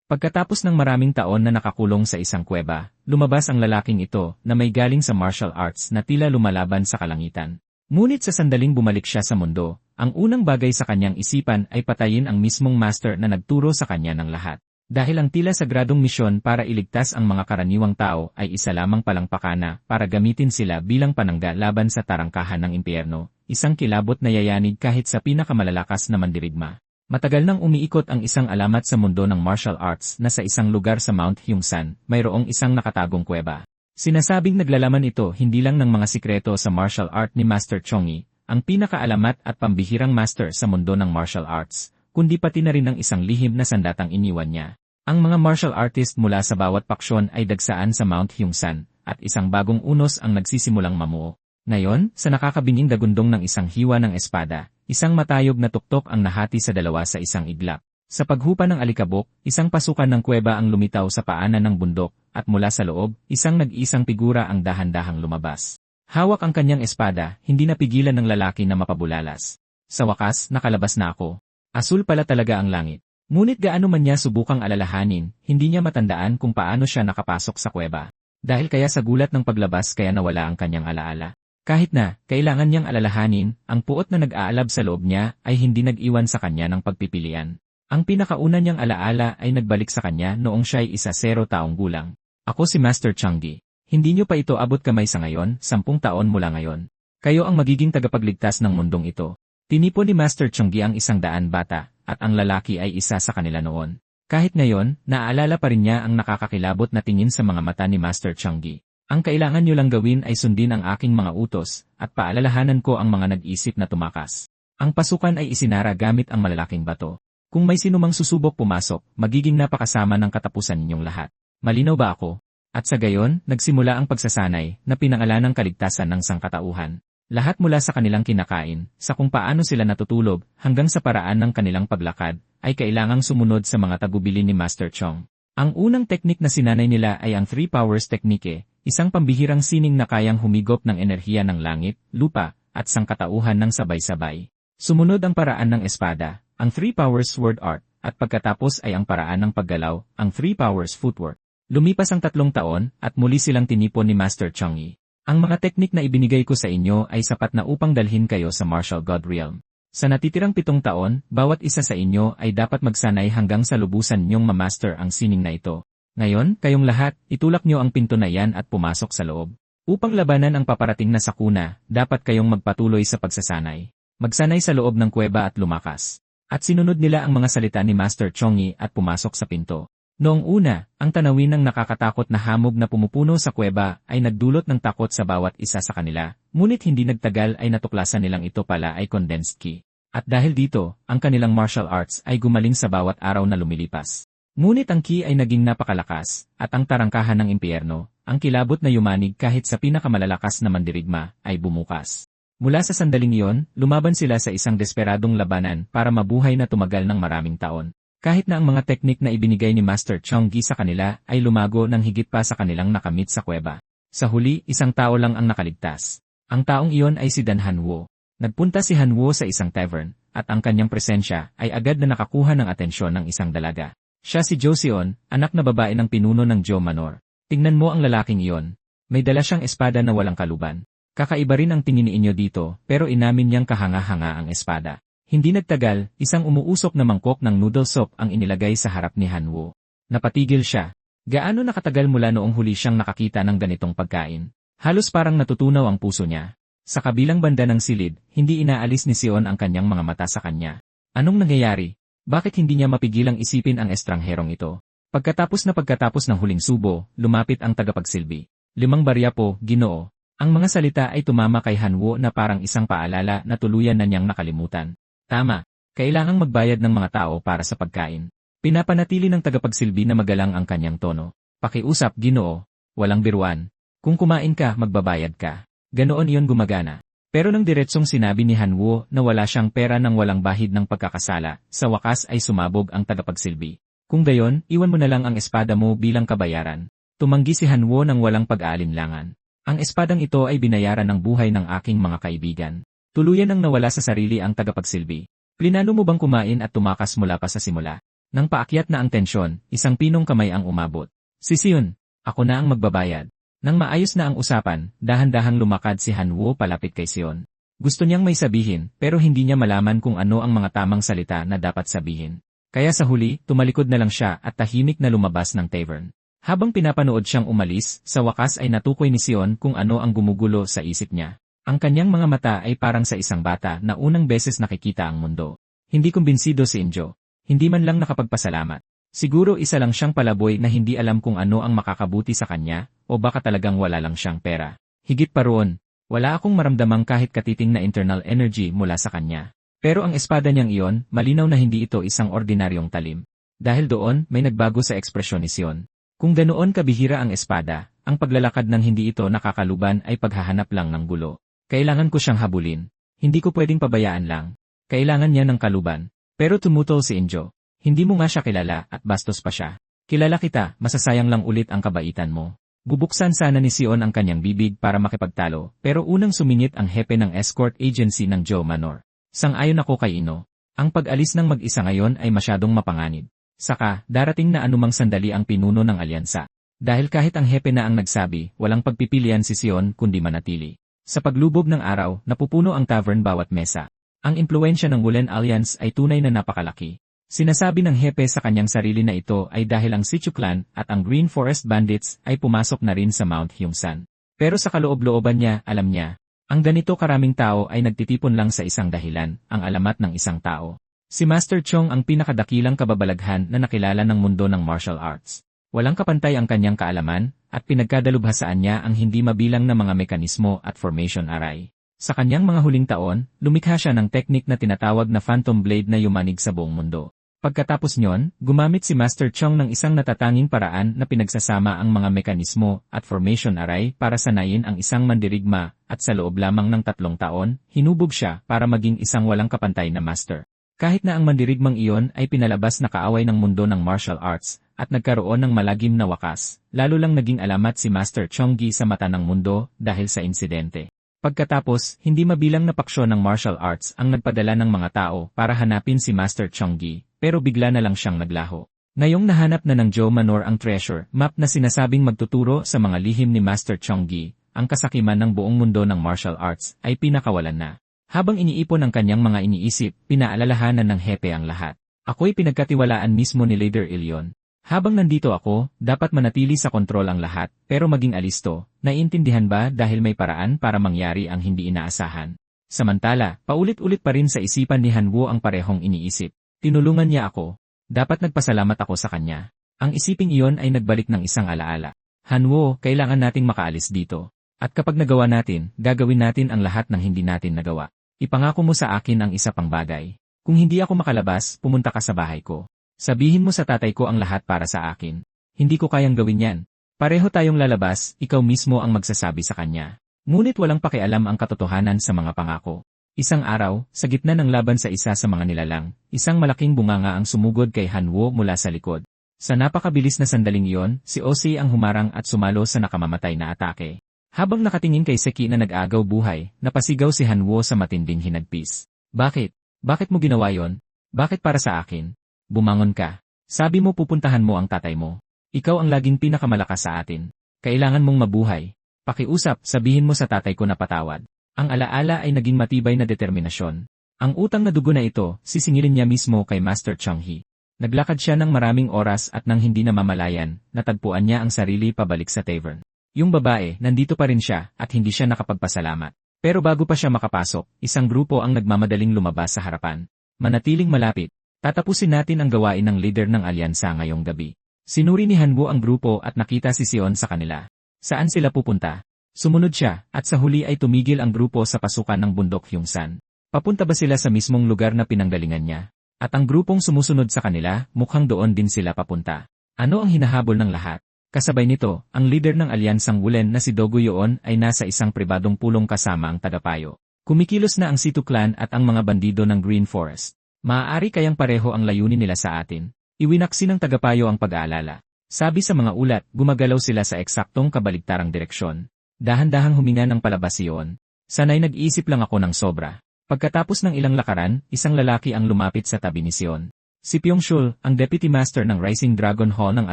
Pagkatapos ng maraming taon na nakakulong sa isang kuweba, lumabas ang lalaking ito na may galing sa martial arts na tila lumalaban sa kalangitan. Ngunit sa sandaling bumalik siya sa mundo, ang unang bagay sa kanyang isipan ay patayin ang mismong master na nagturo sa kanya ng lahat. Dahil ang tila sagradong misyon para iligtas ang mga karaniwang tao ay isa lamang palang pakana para gamitin sila bilang panangga laban sa tarangkahan ng impyerno, isang kilabot na yayanig kahit sa pinakamalalakas na mandirigma. Matagal nang umiikot ang isang alamat sa mundo ng martial arts na sa isang lugar sa Mount Hyungsan, mayroong isang nakatagong kuweba. Sinasabing naglalaman ito hindi lang ng mga sikreto sa martial art ni Master Chongyi, ang pinakaalamat at pambihirang master sa mundo ng martial arts, kundi pati na rin ng isang lihim na sandatang iniwan niya. Ang mga martial artist mula sa bawat paksyon ay dagsaan sa Mount Hyungsan, at isang bagong unos ang nagsisimulang mamuo. Ngayon, sa nakakabinging dagundong ng isang hiwa ng espada, isang matayog na tuktok ang nahati sa dalawa sa isang iglap. Sa paghupa ng alikabok, isang pasukan ng kuweba ang lumitaw sa paanan ng bundok, at mula sa loob, isang nag-iisang figura ang dahan-dahang lumabas. Hawak ang kanyang espada, hindi napigilan ng lalaki na mapabulalas. Sa wakas, nakalabas na ako. Asul pala talaga ang langit. Ngunit gaano man niya subukang alalahanin, hindi niya matandaan kung paano siya nakapasok sa kuweba. Dahil kaya sa gulat ng paglabas kaya nawala ang kanyang alaala. Kahit na, kailangan niyang alalahanin, ang puot na nag-aalab sa loob niya ay hindi nag-iwan sa kanya ng pagpipilian. Ang pinakauna niyang alaala ay nagbalik sa kanya noong siya'y 10 taong gulang. Ako si Master Chongyi. Hindi niyo pa ito abot kamay sa ngayon, 10 taon mula ngayon. Kayo ang magiging tagapagligtas ng mundong ito. Tinipon ni Master Chongyi ang 100 bata, at ang lalaki ay isa sa kanila noon. Kahit ngayon, naaalala pa rin niya ang nakakakilabot na tingin sa mga mata ni Master Chongyi. Ang kailangan niyo lang gawin ay sundin ang aking mga utos, at paalalahanan ko ang mga nag-isip na tumakas. Ang pasukan ay isinara gamit ang malalaking bato. Kung may sinumang susubok pumasok, magiging napakasama ng katapusan ninyong lahat. Malinaw ba ako? At sa gayon, nagsimula ang pagsasanay na pinangalan ng kaligtasan ng sangkatauhan. Lahat mula sa kanilang kinakain, sa kung paano sila natutulog, hanggang sa paraan ng kanilang paglakad, ay kailangang sumunod sa mga tagubilin ni Master Chong. Ang unang teknik na sinanay nila ay ang Three Powers Technique, isang pambihirang sining na kayang humigop ng enerhiya ng langit, lupa, at sangkatauhan ng sabay-sabay. Sumunod ang paraan ng espada, ang Three Powers Sword Art, at pagkatapos ay ang paraan ng paggalaw, ang Three Powers Footwork. Lumipas ang 3 taon, at muli silang tinipon ni Master Chongyi. Ang mga teknik na ibinigay ko sa inyo ay sapat na upang dalhin kayo sa Martial God Realm. Sa natitirang 7 taon, bawat isa sa inyo ay dapat magsanay hanggang sa lubusan niyong mamaster ang sining na ito. Ngayon, kayong lahat, itulak niyo ang pinto na yan at pumasok sa loob. Upang labanan ang paparating na sakuna, dapat kayong magpatuloy sa pagsasanay. Magsanay sa loob ng kuweba at lumakas. At sinunod nila ang mga salita ni Master Chongyi at pumasok sa pinto. Noong una, ang tanawin ng nakakatakot na hamog na pumupuno sa kuweba ay nagdulot ng takot sa bawat isa sa kanila, ngunit hindi nagtagal ay natuklasan nilang ito pala ay condensed ki. At dahil dito, ang kanilang martial arts ay gumaling sa bawat araw na lumilipas. Ngunit ang ki ay naging napakalakas, at ang tarangkahan ng impyerno, ang kilabot na yumanig kahit sa pinakamalalakas na mandirigma, ay bumukas. Mula sa sandaling iyon, lumaban sila sa isang desperadong labanan para mabuhay na tumagal ng maraming taon. Kahit na ang mga teknik na ibinigay ni Master Chongyi sa kanila ay lumago ng higit pa sa kanilang nakamit sa kuweba. Sa huli, isang tao lang ang nakaligtas. Ang taong iyon ay si Dan Hanwo. Nagpunta si Hanwo sa isang tavern, at ang kanyang presensya ay agad na nakakuha ng atensyon ng isang dalaga. Siya si Joseon, anak na babae ng pinuno ng Jo Manor. Tingnan mo ang lalaking iyon. May dala siyang espada na walang kaluban. Kakaiba rin ang tingin niinyo dito, pero inamin niyang kahanga-hanga ang espada. Hindi nagtagal, isang umuusok na mangkok ng noodle soup ang inilagay sa harap ni Hanwo. Napatigil siya. Gaano nakatagal mula noong huli siyang nakakita ng ganitong pagkain? Halos parang natutunaw ang puso niya. Sa kabilang banda ng silid, hindi inaalis ni Sion ang kanyang mga mata sa kanya. Anong nangyayari? Bakit hindi niya mapigilang isipin ang estrangherong ito? Pagkatapos ng huling subo, lumapit ang tagapagsilbi. 5 barya po, Ginoo. Ang mga salita ay tumama kay Hanwo na parang isang paalala na tuluyan na niyang nakalimutan. Tama, kailangang magbayad ng mga tao para sa pagkain. Pinapanatili ng tagapagsilbi na magalang ang kanyang tono. Pakiusap, Ginoo. Walang biruan. Kung kumain ka, magbabayad ka. Ganoon iyon gumagana. Pero nang diretsong sinabi ni Hanwo na wala siyang pera nang walang bahid ng pagkakasala, sa wakas ay sumabog ang tagapagsilbi. Kung gayon, iwan mo na lang ang espada mo bilang kabayaran. Tumanggi si Hanwo nang walang pag-aalinlangan. Ang espadang ito ay binayaran ng buhay ng aking mga kaibigan. Tuluyan ang nawala sa sarili ang tagapagsilbi. Plinano mo bang kumain at tumakas mula pa sa simula? Nang paakyat na ang tensyon, isang pinong kamay ang umabot. Si Sion, ako na ang magbabayad. Nang maayos na ang usapan, dahan-dahang lumakad si Hanwoo palapit kay Sion. Gusto niyang may sabihin, pero hindi niya malaman kung ano ang mga tamang salita na dapat sabihin. Kaya sa huli, tumalikod na lang siya at tahimik na lumabas ng tavern. Habang pinapanood siyang umalis, sa wakas ay natukoy ni Sion kung ano ang gumugulo sa isip niya. Ang kanyang mga mata ay parang sa isang bata na unang beses nakikita ang mundo. Hindi kumbinsido si Injo. Hindi man lang nakapagpasalamat. Siguro isa lang siyang palaboy na hindi alam kung ano ang makakabuti sa kanya, o baka talagang wala lang siyang pera. Higit pa roon, wala akong maramdamang kahit katiting na internal energy mula sa kanya. Pero ang espada niyang iyon, malinaw na hindi ito isang ordinaryong talim. Dahil doon, may nagbago sa ekspresyon ni Sion. Kung ganoon kabihira ang espada, ang paglalakad ng hindi ito nakakaluban ay paghahanap lang ng gulo. Kailangan ko siyang habulin. Hindi ko pwedeng pabayaan lang. Kailangan niya ng kaluban. Pero tumutol si Injo. Hindi mo nga siya kilala at bastos pa siya. Kilala kita, masasayang lang ulit ang kabaitan mo. Bubuksan sana ni Sion ang kanyang bibig para makipagtalo, pero unang sumingit ang hepe ng escort agency ng Joe Manor. Sang-ayon ako kay Ino. Ang pag-alis ng mag-isa ngayon ay masyadong mapanganib. Saka, darating na anumang sandali ang pinuno ng alyansa. Dahil kahit ang hepe na ang nagsabi, walang pagpipilian si Sion kundi manatili. Sa paglubog ng araw, napupuno ang tavern bawat mesa. Ang impluensya ng Woolen Alliance ay tunay na napakalaki. Sinasabi ng hepe sa kanyang sarili na ito ay dahil ang Sichu Clan at ang Green Forest Bandits ay pumasok na rin sa Mount Hyungsan. Pero sa kaloob-looban niya, alam niya, ang ganito karaming tao ay nagtitipon lang sa isang dahilan, ang alamat ng isang tao. Si Master Chong ang pinakadakilang kababalaghan na nakilala ng mundo ng martial arts. Walang kapantay ang kanyang kaalaman, at pinagkadalubhasaan niya ang hindi mabilang na mga mekanismo at formation array. Sa kanyang mga huling taon, lumikha siya ng teknik na tinatawag na Phantom Blade na yumanig sa buong mundo. Pagkatapos nyon, gumamit si Master Chong ng isang natatanging paraan na pinagsasama ang mga mekanismo at formation array para sanayin ang isang mandirigma at sa loob lamang ng 3 taon, hinubog siya para maging isang walang kapantay na master. Kahit na ang mandirigmang iyon ay pinalabas na kaaway ng mundo ng martial arts at nagkaroon ng malagim na wakas, lalo lang naging alamat si Master Chonggi sa mata ng mundo dahil sa insidente. Pagkatapos, hindi mabilang na paksyon ng martial arts ang nagpadala ng mga tao para hanapin si Master Chonggi, pero bigla na lang siyang naglaho. Ngayong nahanap na ng Joe Manor ang treasure map na sinasabing magtuturo sa mga lihim ni Master Chonggi, ang kasakiman ng buong mundo ng martial arts ay pinakawalan na. Habang iniipon ang kanyang mga iniisip, pinaalalahanan ng hepe ang lahat. Ako'y pinagkatiwalaan mismo ni Leader Ilion. Habang nandito ako, dapat manatili sa kontrol ang lahat, pero maging alisto, naiintindihan ba dahil may paraan para mangyari ang hindi inaasahan? Samantala, paulit-ulit pa rin sa isipan ni Hanwoo ang parehong iniisip. Tinulungan niya ako. Dapat nagpasalamat ako sa kanya. Ang isiping iyon ay nagbalik ng isang alaala. Hanwoo, kailangan nating makaalis dito. At kapag nagawa natin, gagawin natin ang lahat ng hindi natin nagawa. Ipangako mo sa akin ang isa pang bagay. Kung hindi ako makalabas, pumunta ka sa bahay ko. Sabihin mo sa tatay ko ang lahat para sa akin. Hindi ko kayang gawin yan. Pareho tayong lalabas, ikaw mismo ang magsasabi sa kanya. Ngunit walang pakialam ang katotohanan sa mga pangako. Isang araw, sa gitna ng laban sa isa sa mga nilalang, isang malaking bunganga ang sumugod kay Hanwoo mula sa likod. Sa napakabilis na sandaling iyon, si Osi ang humarang at sumalo sa nakamamatay na atake. Habang nakatingin kay Seki na nag-aagaw buhay, napasigaw si Hanwoo sa matinding hinagpis. Bakit? Bakit mo ginawa yon? Bakit para sa akin? Bumangon ka. Sabi mo pupuntahan mo ang tatay mo. Ikaw ang laging pinakamalakas sa atin. Kailangan mong mabuhay. Pakiusap, sabihin mo sa tatay ko na patawad. Ang alaala ay naging matibay na determinasyon. Ang utang na dugo na ito, sisingilin niya mismo kay Master Chonghi. Naglakad siya ng maraming oras at nang hindi namamalayan, natagpuan niya ang sarili pabalik sa tavern. Yung babae, nandito pa rin siya at hindi siya nakapagpasalamat. Pero bago pa siya makapasok, isang grupo ang nagmamadaling lumabas sa harapan. Manatiling malapit. Tatapusin natin ang gawain ng leader ng alyansa ngayong gabi. Sinuri ni Hanwoo ang grupo at nakita si Sion sa kanila. Saan sila pupunta? Sumunod siya, at sa huli ay tumigil ang grupo sa pasukan ng bundok Hyungsan. Papunta ba sila sa mismong lugar na pinanggalingan niya? At ang grupong sumusunod sa kanila, mukhang doon din sila papunta. Ano ang hinahabol ng lahat? Kasabay nito, ang leader ng alyansang Woolen na si Dogu Yoon ay nasa isang pribadong pulong kasama ang tagapayo. Kumikilos na ang Situ Clan at ang mga bandido ng Green Forest. Maaari kayang pareho ang layunin nila sa atin. Iwinaksi ng tagapayo ang pag-aalala. Sabi sa mga ulat, gumagalaw sila sa eksaktong kabaligtarang direksyon. Dahan-dahang huminga ng palabas iyon. Sana'y nag-iisip lang ako ng sobra. Pagkatapos ng ilang lakaran, isang lalaki ang lumapit sa tabi ni Sion. Si Pyongshul, ang Deputy Master ng Rising Dragon Hall ng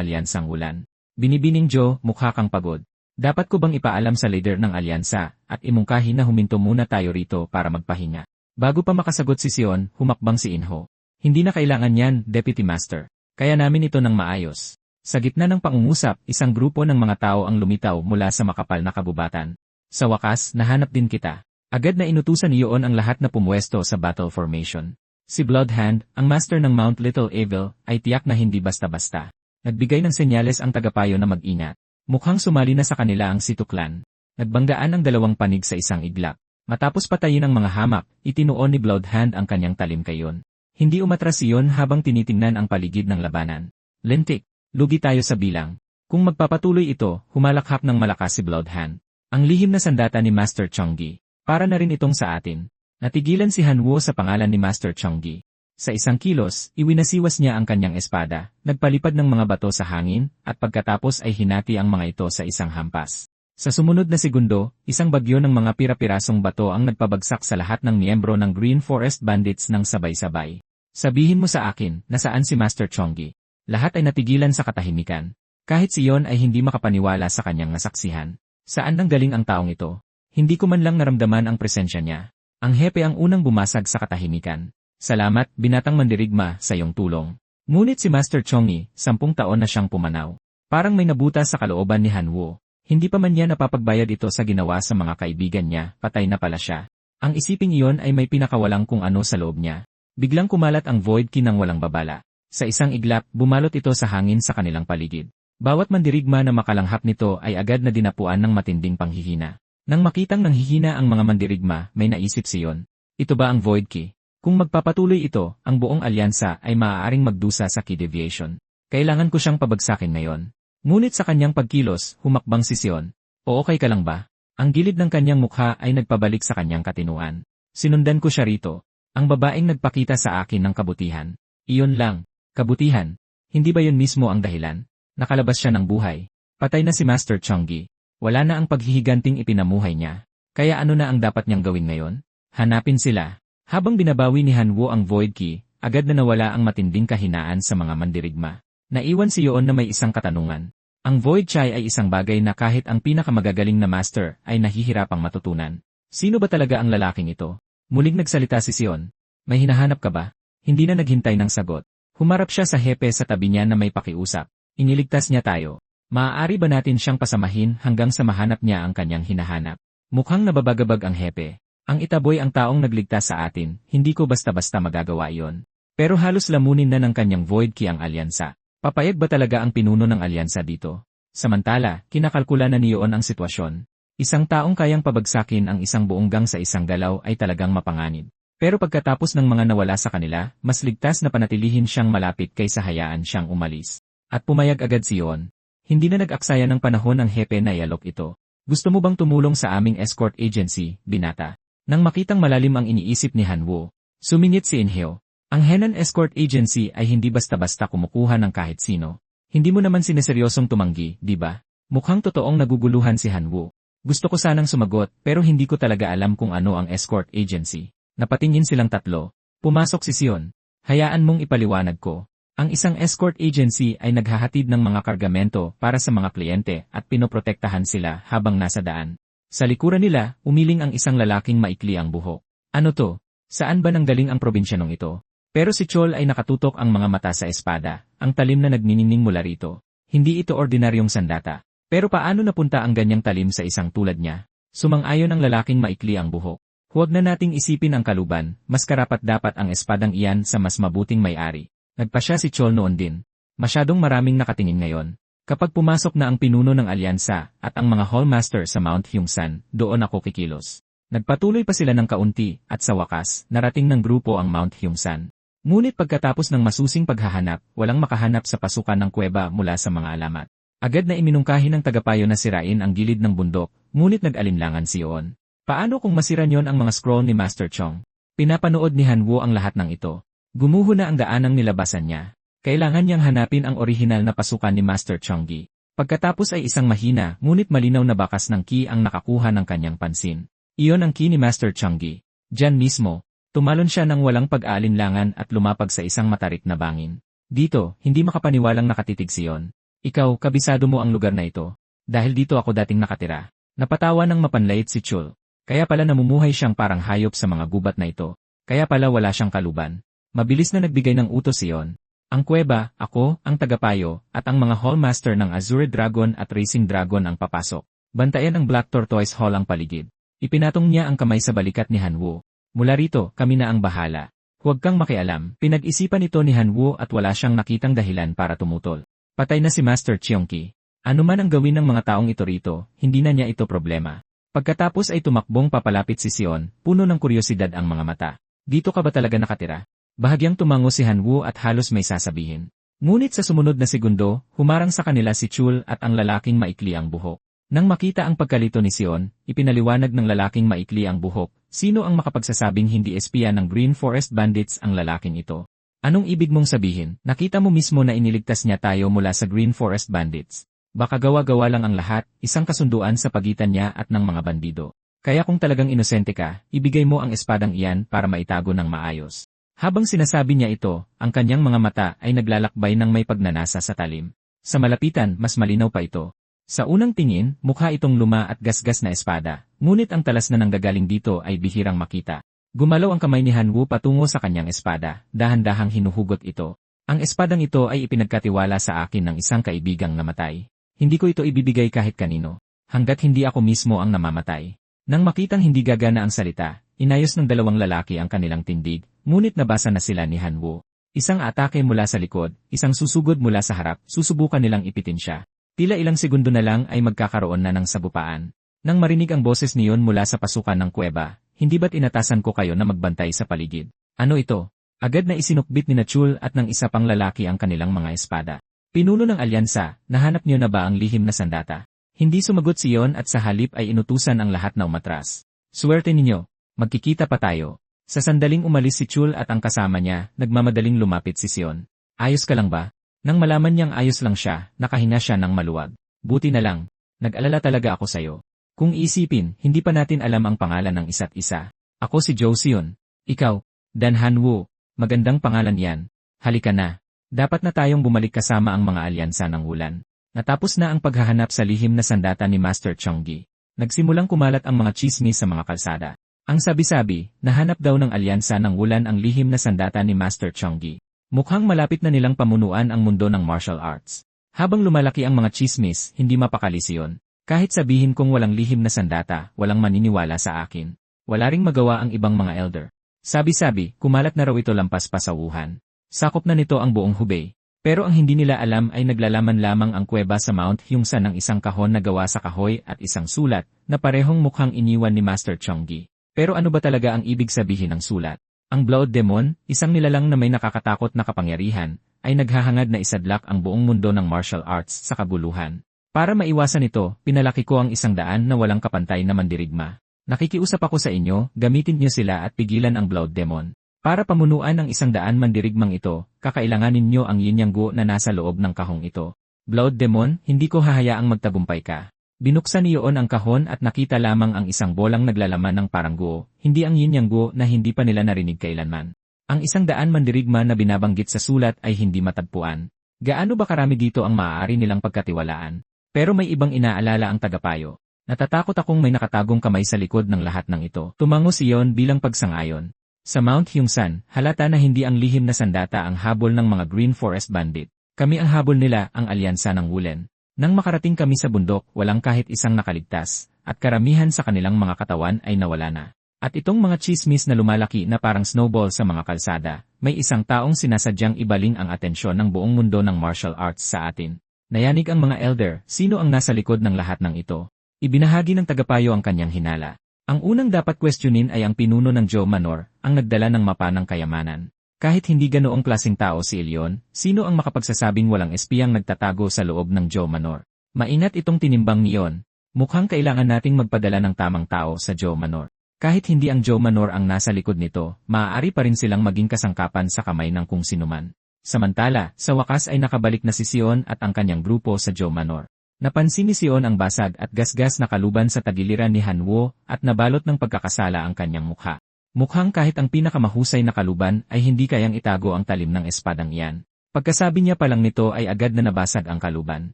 Alyansang Ulan. Binibining Joe, mukha kang pagod. Dapat ko bang ipaalam sa leader ng alyansa, at imungkahi na huminto muna tayo rito para magpahinga? Bago pa makasagot si Sion, humakbang si Inho. Hindi na kailangan yan, Deputy Master. Kaya namin ito ng maayos. Sa gitna ng pangungusap, isang grupo ng mga tao ang lumitaw mula sa makapal na kabubatan. Sa wakas, nahanap din kita. Agad na inutusan niyoon ang lahat na pumwesto sa battle formation. Si Bloodhand, ang master ng Mount Little Evil, ay tiyak na hindi basta-basta. Nagbigay ng senyales ang tagapayo na mag-ingat. Mukhang sumali na sa kanila ang Situ Clan. Nagbanggaan ang dalawang panig sa isang iglap. Matapos patayin ang mga hamak, itinuon ni Bloodhand ang kanyang talimkayon. Hindi umatras iyon habang tinitingnan ang paligid ng labanan. Lintik, lugi tayo sa bilang. Kung magpapatuloy ito, humalakhak ng malakas si Bloodhand. Ang lihim na sandata ni Master Chonggi. Para na rin itong sa atin. Natigilan si Hanwoo sa pangalan ni Master Chonggi. Sa isang kilos, iwinasiwas niya ang kanyang espada, nagpalipad ng mga bato sa hangin, at pagkatapos ay hinati ang mga ito sa isang hampas. Sa sumunod na segundo, isang bagyo ng mga pira-pirasong bato ang nagpabagsak sa lahat ng miyembro ng Green Forest Bandits ng sabay-sabay. Sabihin mo sa akin, nasaan si Master Chonggi? Lahat ay natigilan sa katahimikan. Kahit si Yon ay hindi makapaniwala sa kanyang nasaksihan. Saan nang galing ang taong ito? Hindi ko man lang naramdaman ang presensya niya. Ang hepe ang unang bumasag sa katahimikan. Salamat, binatang mandirigma, sa iyong tulong. Ngunit si Master Chonggi, 10 taon na siyang pumanaw. Parang may nabutas sa kalooban ni Hanwoo. Hindi pa man niya napapagbayad ito sa ginawa sa mga kaibigan niya, patay na pala siya. Ang isiping iyon ay may pinakawalang kung ano sa loob niya. Biglang kumalat ang Void Ki ng walang babala. Sa isang iglap, bumalot ito sa hangin sa kanilang paligid. Bawat mandirigma na makalanghap nito ay agad na dinapuan ng matinding panghihina. Nang makitang nanghihina ang mga mandirigma, may naisip si Yon. Ito ba ang Void Ki? Kung magpapatuloy ito, ang buong alyansa ay maaaring magdusa sa key deviation. Kailangan ko siyang pabagsakin ngayon. Ngunit sa kanyang pagkilos, humakbang si Sion. O okay ka lang ba? Ang gilid ng kanyang mukha ay nagpabalik sa kanyang katinuan. Sinundan ko siya rito. Ang babaeng nagpakita sa akin ng kabutihan. Iyon lang. Kabutihan. Hindi ba yun mismo ang dahilan? Nakalabas siya ng buhay. Patay na si Master Chonggi. Wala na ang paghihiganting ipinamuhay niya. Kaya ano na ang dapat niyang gawin ngayon? Hanapin sila. Habang binabawi ni Hanwoo ang Void Ki, agad na nawala ang matinding kahinaan sa mga mandirigma. Naiwan si Yoon na may isang katanungan. Ang Void Chai ay isang bagay na kahit ang pinakamagagaling na master ay nahihirapang matutunan. Sino ba talaga ang lalaking ito? Muling nagsalita si Sion. May hinahanap ka ba? Hindi na naghintay ng sagot. Humarap siya sa hepe sa tabi niya na may pakiusap. Iniligtas niya tayo. Maaari ba natin siyang pasamahin hanggang sa mahanap niya ang kanyang hinahanap? Mukhang nababagabag ang hepe. Ang itaboy ang taong nagligtas sa atin, hindi ko basta-basta magagawa iyon. Pero halos lamunin na ng kanyang Void Ki ang alyansa. Papayag ba talaga ang pinuno ng alyansa dito? Samantala, kinakalkula na niyon ang sitwasyon. Isang taong kayang pabagsakin ang isang buong gang sa isang galaw ay talagang mapanganib. Pero pagkatapos ng mga nawala sa kanila, mas ligtas na panatilihin siyang malapit kaysa hayaan siyang umalis. At pumayag agad si Yon. Hindi na nag-aksaya ng panahon ang hepe na ialok ito. Gusto mo bang tumulong sa aming escort agency, binata? Nang makitang malalim ang iniisip ni Hanwoo, sumingit si Inhyo. Ang Henan Escort Agency ay hindi basta-basta kumukuha ng kahit sino. Hindi mo naman sineseryosong tumanggi, di ba? Mukhang totoong naguguluhan si Hanwoo. Gusto ko sanang sumagot pero hindi ko talaga alam kung ano ang escort agency. Napatingin silang tatlo. Pumasok si Sion. Hayaan mong ipaliwanag ko. Ang isang escort agency ay naghahatid ng mga kargamento para sa mga kliyente at pinoprotektahan sila habang nasa daan. Sa likuran nila, umiling ang isang lalaking maikli ang buhok. Ano to? Saan ba nanggaling ang probinsyanong ito? Pero si Chol ay nakatutok ang mga mata sa espada, ang talim na nagniningning mula rito. Hindi ito ordinaryong sandata. Pero paano napunta ang ganyang talim sa isang tulad niya? Sumang-ayon ang lalaking maikli ang buhok. Huwag na nating isipin ang kaluban, mas karapat-dapat ang espadang iyan sa mas mabuting may-ari. Nagpasya si Chol noon din. Masyadong maraming nakatingin ngayon. Kapag pumasok na ang pinuno ng alyansa at ang mga hallmaster sa Mount Hyungsan, doon ako kikilos. Nagpatuloy pa sila ng kaunti at sa wakas, narating ng grupo ang Mount Hyungsan. Ngunit pagkatapos ng masusing paghahanap, walang makahanap sa pasukan ng kuweba mula sa mga alamat. Agad na iminungkahi ng tagapayo na sirain ang gilid ng bundok, ngunit nag-alinlangan si Yoon. Paano kung masira niyon ang mga scroll ni Master Chong? Pinapanood ni Hanwoo ang lahat ng ito. Gumuho na ang daanang nilabasan niya. Kailangan niyang hanapin ang orihinal na pasukan ni Master Chonggi. Pagkatapos ay isang mahina, ngunit malinaw na bakas ng key ang nakakuha ng kanyang pansin. Iyon ang key ni Master Chonggi. Diyan mismo. Tumalon siya ng walang pag-aalinlangan at lumapag sa isang matarik na bangin. Dito, hindi makapaniwalang nakatitig si Yon. Ikaw, kabisado mo ang lugar na ito. Dahil dito ako dating nakatira. Napatawa ng mapanlait si Chul. Kaya pala namumuhay siyang parang hayop sa mga gubat na ito. Kaya pala wala siyang kaluban. Mabilis na nagbigay ng utos si Yon. Ang kuweba, ako, ang tagapayo, at ang mga hallmaster ng Azure Dragon at Racing Dragon ang papasok. Bantayan ang Black Tortoise Hall ang paligid. Ipinatong niya ang kamay sa balikat ni Hanwoo. Mula rito, kami na ang bahala. Huwag kang makialam. Pinag-isipan ito ni Hanwoo at wala siyang nakitang dahilan para tumutol. Patay na si Master Cheongki. Ano man ang gawin ng mga taong ito rito, hindi na niya ito problema. Pagkatapos ay tumakbong papalapit si Sion, puno ng kuryosidad ang mga mata. Dito ka ba talaga nakatira? Bahagyang tumango si Hanwoo at halos may sasabihin. Ngunit sa sumunod na segundo, humarang sa kanila si Chul at ang lalaking maikli ang buhok. Nang makita ang pagkalito ni Sion, ipinaliwanag ng lalaking maikli ang buhok. Sino ang makapagsasabing hindi espiya ng Green Forest Bandits ang lalaking ito? Anong ibig mong sabihin? Nakita mo mismo na iniligtas niya tayo mula sa Green Forest Bandits. Baka gawa-gawa lang ang lahat, isang kasunduan sa pagitan niya at ng mga bandido. Kaya kung talagang inosente ka, ibigay mo ang espadang iyan para maitago ng maayos. Habang sinasabi niya ito, ang kanyang mga mata ay naglalakbay ng may pagnanasa sa talim. Sa malapitan, mas malinaw pa ito. Sa unang tingin, mukha itong luma at gasgas na espada, ngunit ang talas na nanggagaling dito ay bihirang makita. Gumalaw ang kamay ni Hanwoo patungo sa kanyang espada, dahan-dahang hinuhugot ito. Ang espadang ito ay ipinagkatiwala sa akin ng isang kaibigang namatay. Hindi ko ito ibibigay kahit kanino, hanggat hindi ako mismo ang namamatay. Nang makitang hindi gagana ang salita, inayos ng dalawang lalaki ang kanilang tindig, ngunit nabasa na sila ni Hanwoo. Isang atake mula sa likod, isang susugod mula sa harap, susubukan nilang ipitin siya. Tila ilang segundo na lang ay magkakaroon na ng sabupaan. Nang marinig ang boses niyon mula sa pasukan ng kuweba, hindi ba't inatasan ko kayo na magbantay sa paligid? Ano ito? Agad na isinukbit ni Chul at ng isa pang lalaki ang kanilang mga espada. Pinuno ng alyansa, nahanap niyo na ba ang lihim na sandata? Hindi sumagot si Yon at sa halip ay inutusan ang lahat na umatras. Swerte ninyo, magkikita pa tayo. Sa sandaling umalis si Chul at ang kasama niya, nagmamadaling lumapit si Sion. Ayos ka lang ba? Nang malaman niyang ayos lang siya, nakahinga siya ng maluwag. Buti na lang, nag-alala talaga ako sa'yo. Kung isipin, hindi pa natin alam ang pangalan ng isa't isa. Ako si Jo Sion. Ikaw, Dan Hanwoo. Magandang pangalan yan. Halika na. Dapat na tayong bumalik kasama ang mga alyansa ng ulan. Natapos na ang paghahanap sa lihim na sandata ni Master Cheonggi. Nagsimulang kumalat ang mga chismis sa mga kalsada. Ang sabi-sabi, nahanap daw ng alyansa ng ulan ang lihim na sandata ni Master Cheonggi. Mukhang malapit na nilang pamunuan ang mundo ng martial arts. Habang lumalaki ang mga chismis, hindi mapakali si Yon. Kahit sabihin kong walang lihim na sandata, walang maniniwala sa akin. Wala ring magawa ang ibang mga elder. Sabi-sabi, kumalat na raw ito lampas pa sa Wuhan. Sakop na nito ang buong Hubei. Pero ang hindi nila alam ay naglalaman lamang ang kuweba sa Mount Hyungsan ng isang kahon na gawa sa kahoy at isang sulat, na parehong mukhang iniwan ni Master Cheonggi. Pero ano ba talaga ang ibig sabihin ng sulat? Ang Blood Demon, isang nilalang na may nakakatakot na kapangyarihan, ay naghahangad na isadlak ang buong mundo ng martial arts sa kabuluhan. Para maiwasan ito, pinalaki ko ang 100 na walang kapantay na mandirigma. Nakikiusap ako sa inyo, gamitin niyo sila at pigilan ang Blood Demon. Para pamunuan ang 100 mandirigmang ito, kakailanganin niyo ang Yin Yang Gu na nasa loob ng kahong ito. Blood Demon, hindi ko hahayaang magtagumpay ka. Binuksan niyoon ang kahon at nakita lamang ang isang bolang naglalaman ng parang guo, hindi ang Yin Yang Gu na hindi pa nila narinig kailanman. Ang 100 mandirigma na binabanggit sa sulat ay hindi matagpuan. Gaano ba karami dito ang maaari nilang pagkatiwalaan? Pero may ibang inaalala ang tagapayo. Natatakot akong may nakatagong kamay sa likod ng lahat ng ito. Tumango si Yon bilang pagsangayon. Sa Mount Hyungsan, halata na hindi ang lihim na sandata ang habol ng mga Green Forest Bandit. Kami ang habol nila, ang alyansa ng Wulen. Nang makarating kami sa bundok, walang kahit isang nakaligtas, at karamihan sa kanilang mga katawan ay nawala na. At itong mga chismis na lumalaki na parang snowball sa mga kalsada, may isang taong sinasadyang ibaling ang atensyon ng buong mundo ng martial arts sa atin. Nayanig ang mga elder, sino ang nasa likod ng lahat ng ito? Ibinahagi ng tagapayo ang kanyang hinala. Ang unang dapat questionin ay ang pinuno ng Joe Manor, ang nagdala ng mapa ng kayamanan. Kahit hindi ganoong klaseng tao si Elyon, sino ang makapagsasabing walang espiyang nagtatago sa loob ng Joe Manor? Mainat itong tinimbang niyon. Mukhang kailangan nating magpadala ng tamang tao sa Joe Manor. Kahit hindi ang Joe Manor ang nasa likod nito, maaari pa rin silang maging kasangkapan sa kamay ng kung sinuman. Samantala, sa wakas ay nakabalik na si Sion at ang kanyang grupo sa Joe Manor. Napansin ni Sion ang basag at gasgas na kaluban sa tagiliran ni Hanwoo at nabalot ng pagkakasala ang kanyang mukha. Mukhang kahit ang pinakamahusay na kaluban ay hindi kayang itago ang talim ng espadang iyan. Pagkasabi niya pa lang nito ay agad na nabasag ang kaluban.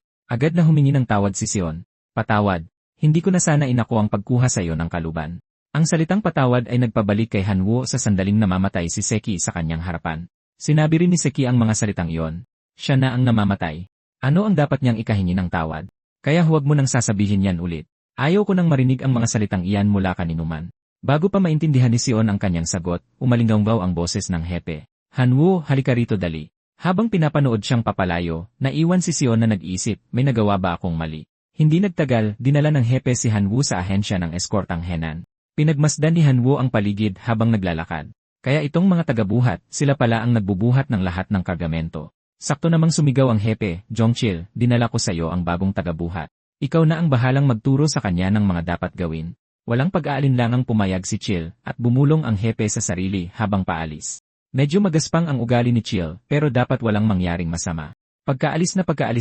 Agad na humingi ng tawad si Sion. Patawad. Hindi ko na sana inako ang pagkuha sa iyo ng kaluban. Ang salitang patawad ay nagpabalik kay Hanwoo sa sandaling namamatay si Seki sa kanyang harapan. Sinabi rin ni Seki ang mga salitang iyon. Siya na ang namamatay. Ano ang dapat niyang ikahingi ng tawad? Kaya huwag mo nang sasabihin yan ulit. Ayaw ko nang marinig ang mga salitang iyan mula kaninuman. Bago pa maintindihan ni Sion ang kanyang sagot, umalinggaw ang boses ng hepe. Hanwoo, halika rito dali. Habang pinapanood siyang papalayo, naiwan si Sion na nag-iisip, may nagawa ba akong mali? Hindi nagtagal, dinala ng hepe si Hanwoo sa ahensya ng eskortang Henan. Pinagmasdan ni Hanwoo ang paligid habang naglalakad. Kaya itong mga tagabuhat, sila pala ang nagbubuhat ng lahat ng kargamento. Sakto namang sumigaw ang hepe, Jongchil, dinala ko sa iyo ang bagong tagabuhat. Ikaw na ang bahalang magturo sa kanya ng mga dapat gawin. Walang pag-aalinlangang pumayag si Chil at bumulong ang hepe sa sarili habang paalis. Medyo magaspang ang ugali ni Chil pero dapat walang mangyaring masama. Pagkaalis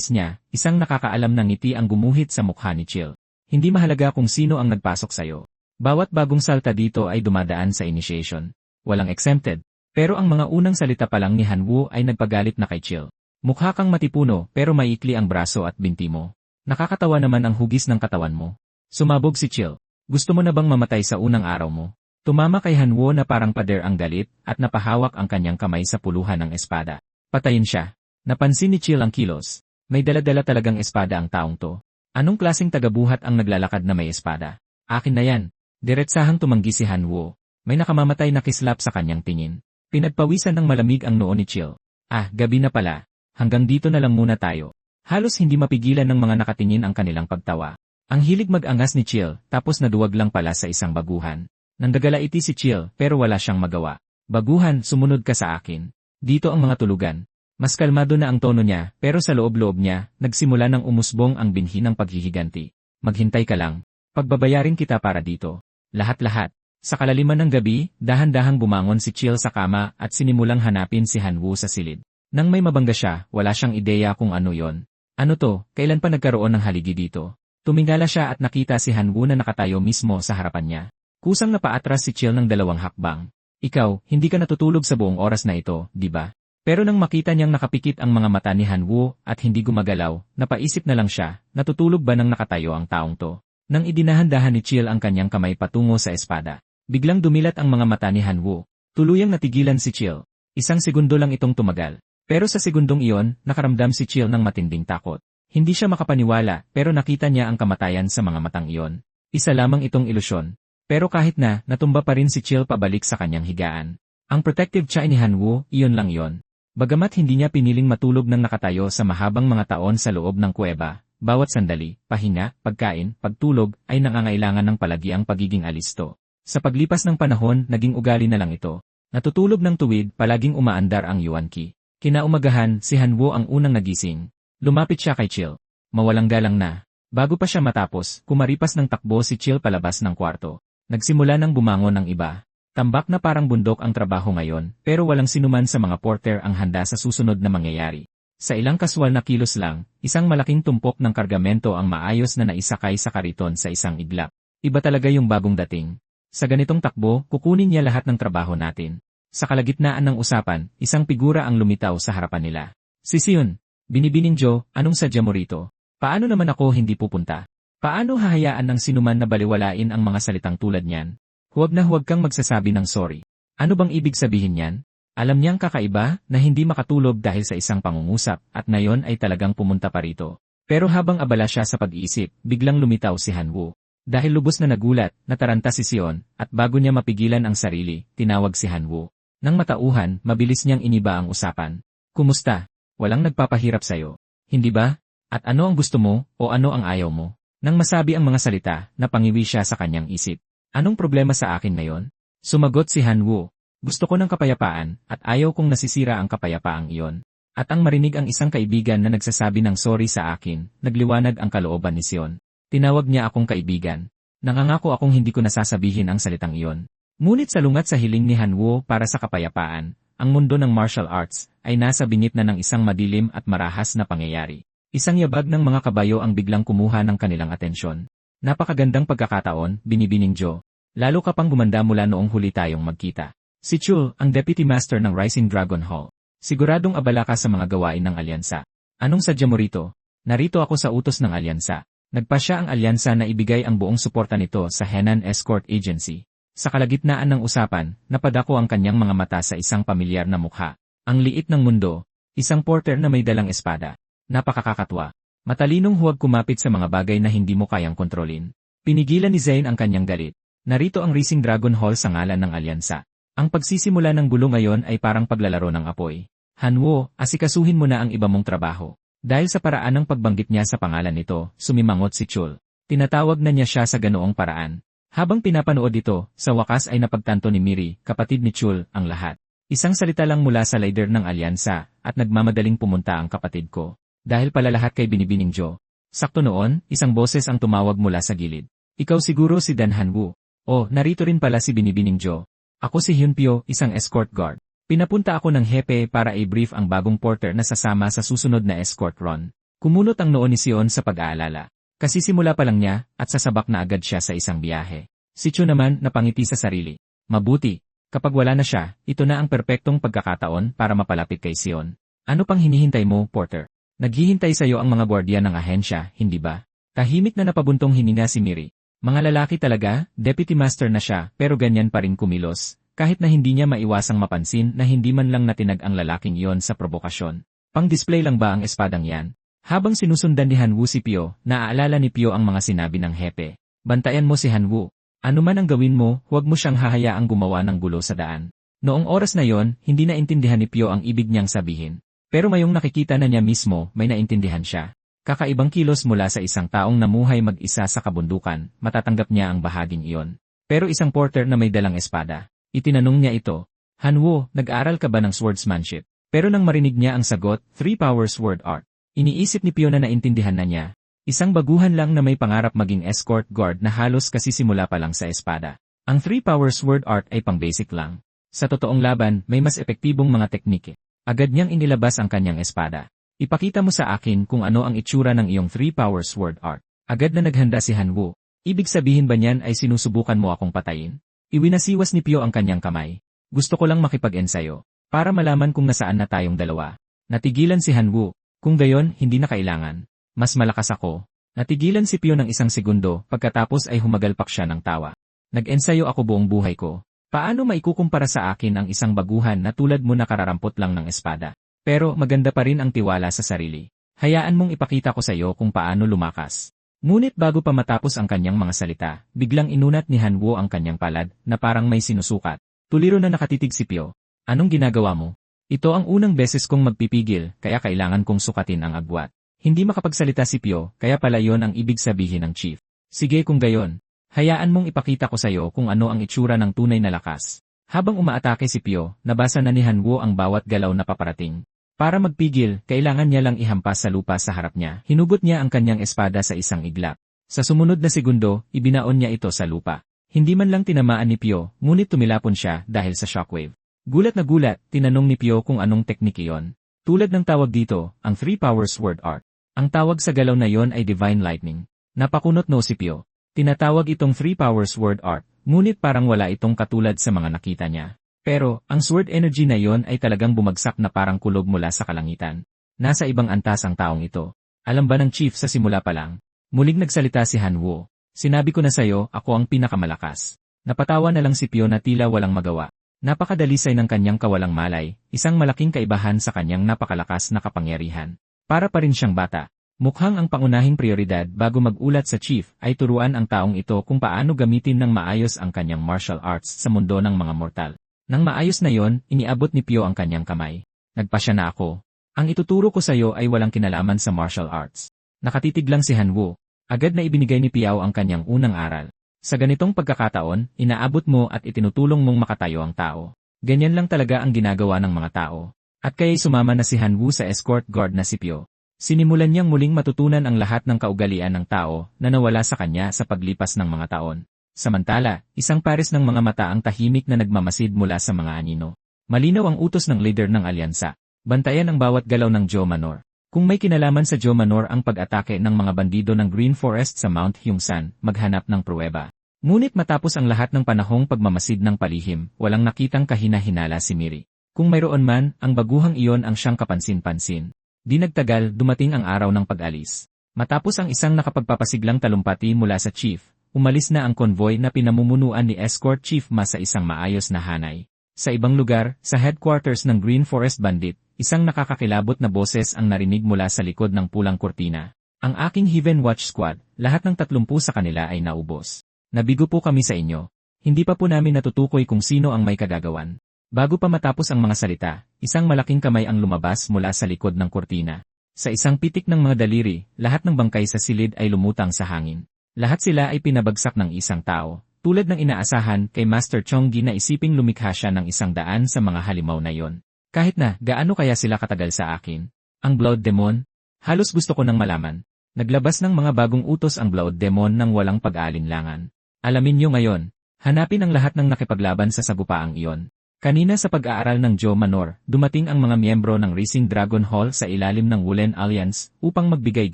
niya, isang nakakaalam na ngiti ang gumuhit sa mukha ni Chil. Hindi mahalaga kung sino ang nagpasok sayo. Bawat bagong salta dito ay dumadaan sa initiation. Walang exempted. Pero ang mga unang salita pa lang ni Hanwoo ay nagpagalit na kay Chil. Mukha kang matipuno pero maikli ang braso at binti mo. Nakakatawa naman ang hugis ng katawan mo. Sumabog si Chil. Gusto mo na bang mamatay sa unang araw mo? Tumama kay Hanwoo na parang pader ang galit at napahawak ang kanyang kamay sa puluhan ng espada. Patayin siya. Napansin ni Chil ang kilos. May dala-dala talagang espada ang taong to. Anong klaseng tagabuhat ang naglalakad na may espada? Akin na yan. Diretsahang tumanggi si Hanwoo. May nakamamatay na kislap sa kanyang tingin. Pinagpawisan ng malamig ang noo ni Chil. Gabi na pala. Hanggang dito na lang muna tayo. Halos hindi mapigilan ng mga nakatingin ang kanilang pagtawa. Ang hilig mag-angas ni Chil, tapos naduwag lang pala sa isang baguhan. Nandagalaiti si Chil, pero wala siyang magawa. Baguhan, sumunod ka sa akin. Dito ang mga tulugan. Mas kalmado na ang tono niya, pero sa loob-loob niya, nagsimula ng umusbong ang binhi ng paghihiganti. Maghintay ka lang. Pagbabayarin kita para dito. Lahat-lahat. Sa kalaliman ng gabi, dahan-dahang bumangon si Chil sa kama at sinimulang hanapin si Hanwoo sa silid. Nang may mabangga siya, wala siyang ideya kung ano yon. Ano to, kailan pa nagkaroon ng haligi dito? Tumingala siya at nakita si Hanwoo na nakatayo mismo sa harapan niya. Kusang napaatras si Chil ng 2 hakbang. Ikaw, hindi ka natutulog sa buong oras na ito, di ba? Pero nang makita niyang nakapikit ang mga mata ni Hanwoo at hindi gumagalaw, napaisip na lang siya, natutulog ba nang nakatayo ang taong to? Nang idinahan-dahan ni Chil ang kanyang kamay patungo sa espada, biglang dumilat ang mga mata ni Hanwoo. Tuluyang natigilan si Chil. 1 segundo lang itong tumagal. Pero sa segundong iyon, nakaramdam si Chil ng matinding takot. Hindi siya makapaniwala pero nakita niya ang kamatayan sa mga matang iyon. Isa lamang itong ilusyon. Pero kahit na, natumba pa rin si Chil pabalik sa kanyang higaan. Ang protective cha ni Hanwoo, iyon lang yon. Bagamat hindi niya piniling matulog ng nakatayo sa mahabang mga taon sa loob ng kuweba, bawat sandali, pahinga, pagkain, pagtulog, ay nangangailangan ng palagiang pagiging alisto. Sa paglipas ng panahon, naging ugali na lang ito. Natutulog ng tuwid, palaging umaandar ang Yuan-ki. Kinaumagahan, si Hanwoo ang unang nagising. Lumapit siya kay Chil. Mawalang galang na. Bago pa siya matapos, kumaripas ng takbo si Chil palabas ng kwarto. Nagsimula ng bumangon ng iba. Tambak na parang bundok ang trabaho ngayon, pero walang sinuman sa mga porter ang handa sa susunod na mangyayari. Sa ilang kaswal na kilos lang, isang malaking tumpok ng kargamento ang maayos na naisakay sa kariton sa isang iglap. Iba talaga yung bagong dating. Sa ganitong takbo, kukunin niya lahat ng trabaho natin. Sa kalagitnaan ng usapan, isang figura ang lumitaw sa harapan nila. Si Sion. Binibining Joe, anong sadya mo rito? Paano naman ako hindi pupunta? Paano hahayaan ng sinuman na baliwalain ang mga salitang tulad niyan? Huwag kang magsasabi ng sorry. Ano bang ibig sabihin niyan? Alam niyang kakaiba na hindi makatulog dahil sa isang pangungusap at ngayon ay talagang pumunta pa rito. Pero habang abala siya sa pag-iisip, biglang lumitaw si Hanwoo. Dahil lubos na nagulat, nataranta si Sion at bago niya mapigilan ang sarili, tinawag si Hanwoo. Nang matauhan, mabilis niyang iniba ang usapan. Kumusta? Walang nagpapahirap sa'yo. Hindi ba? At ano ang gusto mo o ano ang ayaw mo? Nang masabi ang mga salita, napangiwi siya sa kanyang isip. Anong problema sa akin ngayon? Sumagot si Hanwoo. Gusto ko ng kapayapaan, at ayaw kong nasisira ang kapayapaang iyon. At ang marinig ang isang kaibigan na nagsasabi ng sorry sa akin, nagliwanag ang kalooban ni Sion. Tinawag niya akong kaibigan. Nangangako akong hindi ko nasasabihin ang salitang iyon. Ngunit salungat sa hiling ni Hanwoo para sa kapayapaan, ang mundo ng martial arts ay nasa bingit na ng isang madilim at marahas na pangyayari. Isang yabag ng mga kabayo ang biglang kumuha ng kanilang atensyon. Napakagandang pagkakataon, binibining Joe. Lalo ka pang gumanda mula noong huli tayong magkita. Si Chul, ang Deputy Master ng Rising Dragon Hall. Siguradong abala ka sa mga gawain ng alyansa. Anong sadya mo rito? Narito ako sa utos ng alyansa. Nagpasya ang alyansa na ibigay ang buong suporta nito sa Henan Escort Agency. Sa kalagitnaan ng usapan, napadako ang kanyang mga mata sa isang pamilyar na mukha. Ang liit ng mundo, isang porter na may dalang espada. Napakakakatwa. Matalinong huwag kumapit sa mga bagay na hindi mo kayang kontrolin. Pinigilan ni Zayn ang kanyang galit. Narito ang Rising Dragon Hall sa ngalan ng alyansa. Ang pagsisimula ng gulo ngayon ay parang paglalaro ng apoy. Hanwo, asikasuhin mo na ang iba mong trabaho. Dahil sa paraan ng pagbanggit niya sa pangalan nito, sumimangot si Chul. Tinatawag na niya siya sa ganoong paraan. Habang pinapanood ito, sa wakas ay napagtanto ni Miri, kapatid ni Chul, ang lahat. Isang salita lang mula sa leader ng alyansa, at nagmamadaling pumunta ang kapatid ko. Dahil pala lahat kay Binibining Joe. Sakto noon, isang boses ang tumawag mula sa gilid. Ikaw siguro si Dan Hanwo. Oh, narito rin pala si Binibining Joe. Ako si Hyunpyo, isang escort guard. Pinapunta ako ng hepe para i-brief ang bagong porter na sasama sa susunod na escort run. Kumunot ang noo ni Sion sa pag-aalala. Kasi simula pa lang niya, at sasabak na agad siya sa isang biyahe. Si Chu naman napangiti sa sarili. Mabuti. Kapag wala na siya, ito na ang perpektong pagkakataon para mapalapit kay Sion. Ano pang hinihintay mo, porter? Naghihintay sa'yo ang mga gwardiya ng ahensya, hindi ba? Tahimik na napabuntong hininga si Miri. Mga lalaki talaga, Deputy Master na siya, pero ganyan pa rin kumilos, kahit na hindi niya maiwasang mapansin na hindi man lang natinag ang lalaking iyon sa provokasyon. Pang-display lang ba ang espadang yan? Habang sinusundan ni Hanwo si Pio, naaalala ni Pio ang mga sinabi ng hepe. Bantayan mo si Hanwo. Ano man ang gawin mo, huwag mo siyang hahayaang gumawa ng gulo sa daan. Noong oras na yon, hindi naintindihan ni Pio ang ibig niyang sabihin. Pero ngayong nakikita na niya mismo, may naintindihan siya. Kakaibang kilos mula sa isang taong namuhay mag-isa sa kabundukan, matatanggap niya ang bahaging iyon. Pero isang porter na may dalang espada. Itinanong niya ito, Hanwo, nag-aral ka ba ng swordsmanship? Pero nang marinig niya ang sagot, 3 Power Sword Art. Iniisip ni Pio na naintindihan na niya. Isang baguhan lang na may pangarap maging escort guard na halos kasisimula pa lang sa espada. Ang 3 Power Sword Art ay pang-basic lang. Sa totoong laban, may mas epektibong mga teknike. Agad niyang inilabas ang kanyang espada. Ipakita mo sa akin kung ano ang itsura ng iyong 3 Power Sword Art. Agad na naghanda si Hanwo. Ibig sabihin ba niyan ay sinusubukan mo akong patayin? Iwinasiwas ni Pio ang kanyang kamay. Gusto ko lang makipag-ensayo. Para malaman kung nasaan na tayong dalawa. Natigilan si Hanwo. Kung gayon, hindi na kailangan. Mas malakas ako. Natigilan si Pio ng isang segundo, pagkatapos ay humagalpak siya ng tawa. Nag-ensayo ako buong buhay ko. Paano maikukumpara sa akin ang isang baguhan na tulad mo na kararampot lang ng espada? Pero maganda pa rin ang tiwala sa sarili. Hayaan mong ipakita ko sa iyo kung paano lumakas. Ngunit bago pa matapos ang kanyang mga salita, biglang inunat ni Hanwo ang kanyang palad na parang may sinusukat. Tuliro na nakatitig si Pio. Anong ginagawa mo? Ito ang unang beses kong magpipigil, kaya kailangan kong sukatin ang agwat. Hindi makapagsalita si Pio, kaya pala yon ang ibig sabihin ng chief. Sige kung gayon. Hayaan mong ipakita ko sa iyo kung ano ang itsura ng tunay na lakas. Habang umaatake si Pio, nabasa na ni Hanwo ang bawat galaw na paparating. Para magpigil, kailangan niya lang ihampas sa lupa sa harap niya. Hinugot niya ang kanyang espada sa isang iglap. Sa sumunod na segundo, ibinaon niya ito sa lupa. Hindi man lang tinamaan ni Pio, ngunit tumilapon siya dahil sa shockwave. Gulat na gulat, tinanong ni Pio kung anong teknik iyon. Tulad ng tawag dito, ang 3 Power Sword Art. Ang tawag sa galaw na yon ay Divine Lightning. Napakunot no si Pio. Tinatawag itong 3 Power Sword Art, ngunit parang wala itong katulad sa mga nakita niya. Pero, ang sword energy na yon ay talagang bumagsak na parang kulog mula sa kalangitan. Nasa ibang antas ang taong ito. Alam ba ng chief sa simula pa lang? Muling nagsalita si Hanwo. Sinabi ko na sayo, ako ang pinakamalakas. Napatawa na lang si Pio na tila walang magawa. Napakadalisay ng kanyang kawalang malay, isang malaking kaibahan sa kanyang napakalakas na kapangyarihan. Para pa rin siyang bata. Mukhang ang pangunahing prioridad bago mag-ulat sa chief ay turuan ang taong ito kung paano gamitin ng maayos ang kanyang martial arts sa mundo ng mga mortal. Nang maayos na yon, iniabot ni Pio ang kanyang kamay. Nagpasya na ako. Ang ituturo ko sa iyo ay walang kinalaman sa martial arts. Nakatitig lang si Hanwo. Agad na ibinigay ni Piao ang kanyang unang aral. Sa ganitong pagkakataon, inaabot mo at itinutulong mong makatayo ang tao. Ganyan lang talaga ang ginagawa ng mga tao. At kaya'y sumama na si Hanwo sa escort guard na si Pio. Sinimulan niyang muling matutunan ang lahat ng kaugalian ng tao na nawala sa kanya sa paglipas ng mga taon. Samantala, isang pares ng mga mata ang tahimik na nagmamasid mula sa mga anino. Malinaw ang utos ng leader ng alyansa. Bantayan ang bawat galaw ng Joe Manor. Kung may kinalaman sa Joe Manor ang pag-atake ng mga bandido ng Green Forest sa Mount Hyungsan, maghanap ng pruweba. Ngunit matapos ang lahat ng panahong pagmamasid ng palihim, walang nakitang kahina-hinala si Miri. Kung mayroon man, ang baguhang iyon ang siyang kapansin-pansin. Di nagtagal, dumating ang araw ng pag-alis. Matapos ang isang nakapagpapasiglang talumpati mula sa chief, umalis na ang konvoy na pinamumunuan ni Escort Chief Ma sa isang maayos na hanay. Sa ibang lugar, sa headquarters ng Green Forest Bandit, isang nakakakilabot na boses ang narinig mula sa likod ng pulang kurtina. Ang aking Heaven Watch Squad, lahat ng 30 sa kanila ay naubos. Nabigo po kami sa inyo. Hindi pa po namin natutukoy kung sino ang may kagagawan. Bago pa matapos ang mga salita, isang malaking kamay ang lumabas mula sa likod ng kurtina. Sa isang pitik ng mga daliri, lahat ng bangkay sa silid ay lumutang sa hangin. Lahat sila ay pinabagsak ng isang tao. Tulad ng inaasahan kay Master Chonggi na isiping lumikha siya ng 100 sa mga halimaw na yon. Kahit na, gaano kaya sila katagal sa akin? Ang Blood Demon? Halos gusto ko nang malaman. Naglabas ng mga bagong utos ang Blood Demon nang walang pag-aalinlangan. Alamin niyo ngayon, hanapin ang lahat ng nakipaglaban sa sagupaang iyon. Kanina sa pag-aaral ng Joe Manor, dumating ang mga miyembro ng Racing Dragon Hall sa ilalim ng Woolen Alliance upang magbigay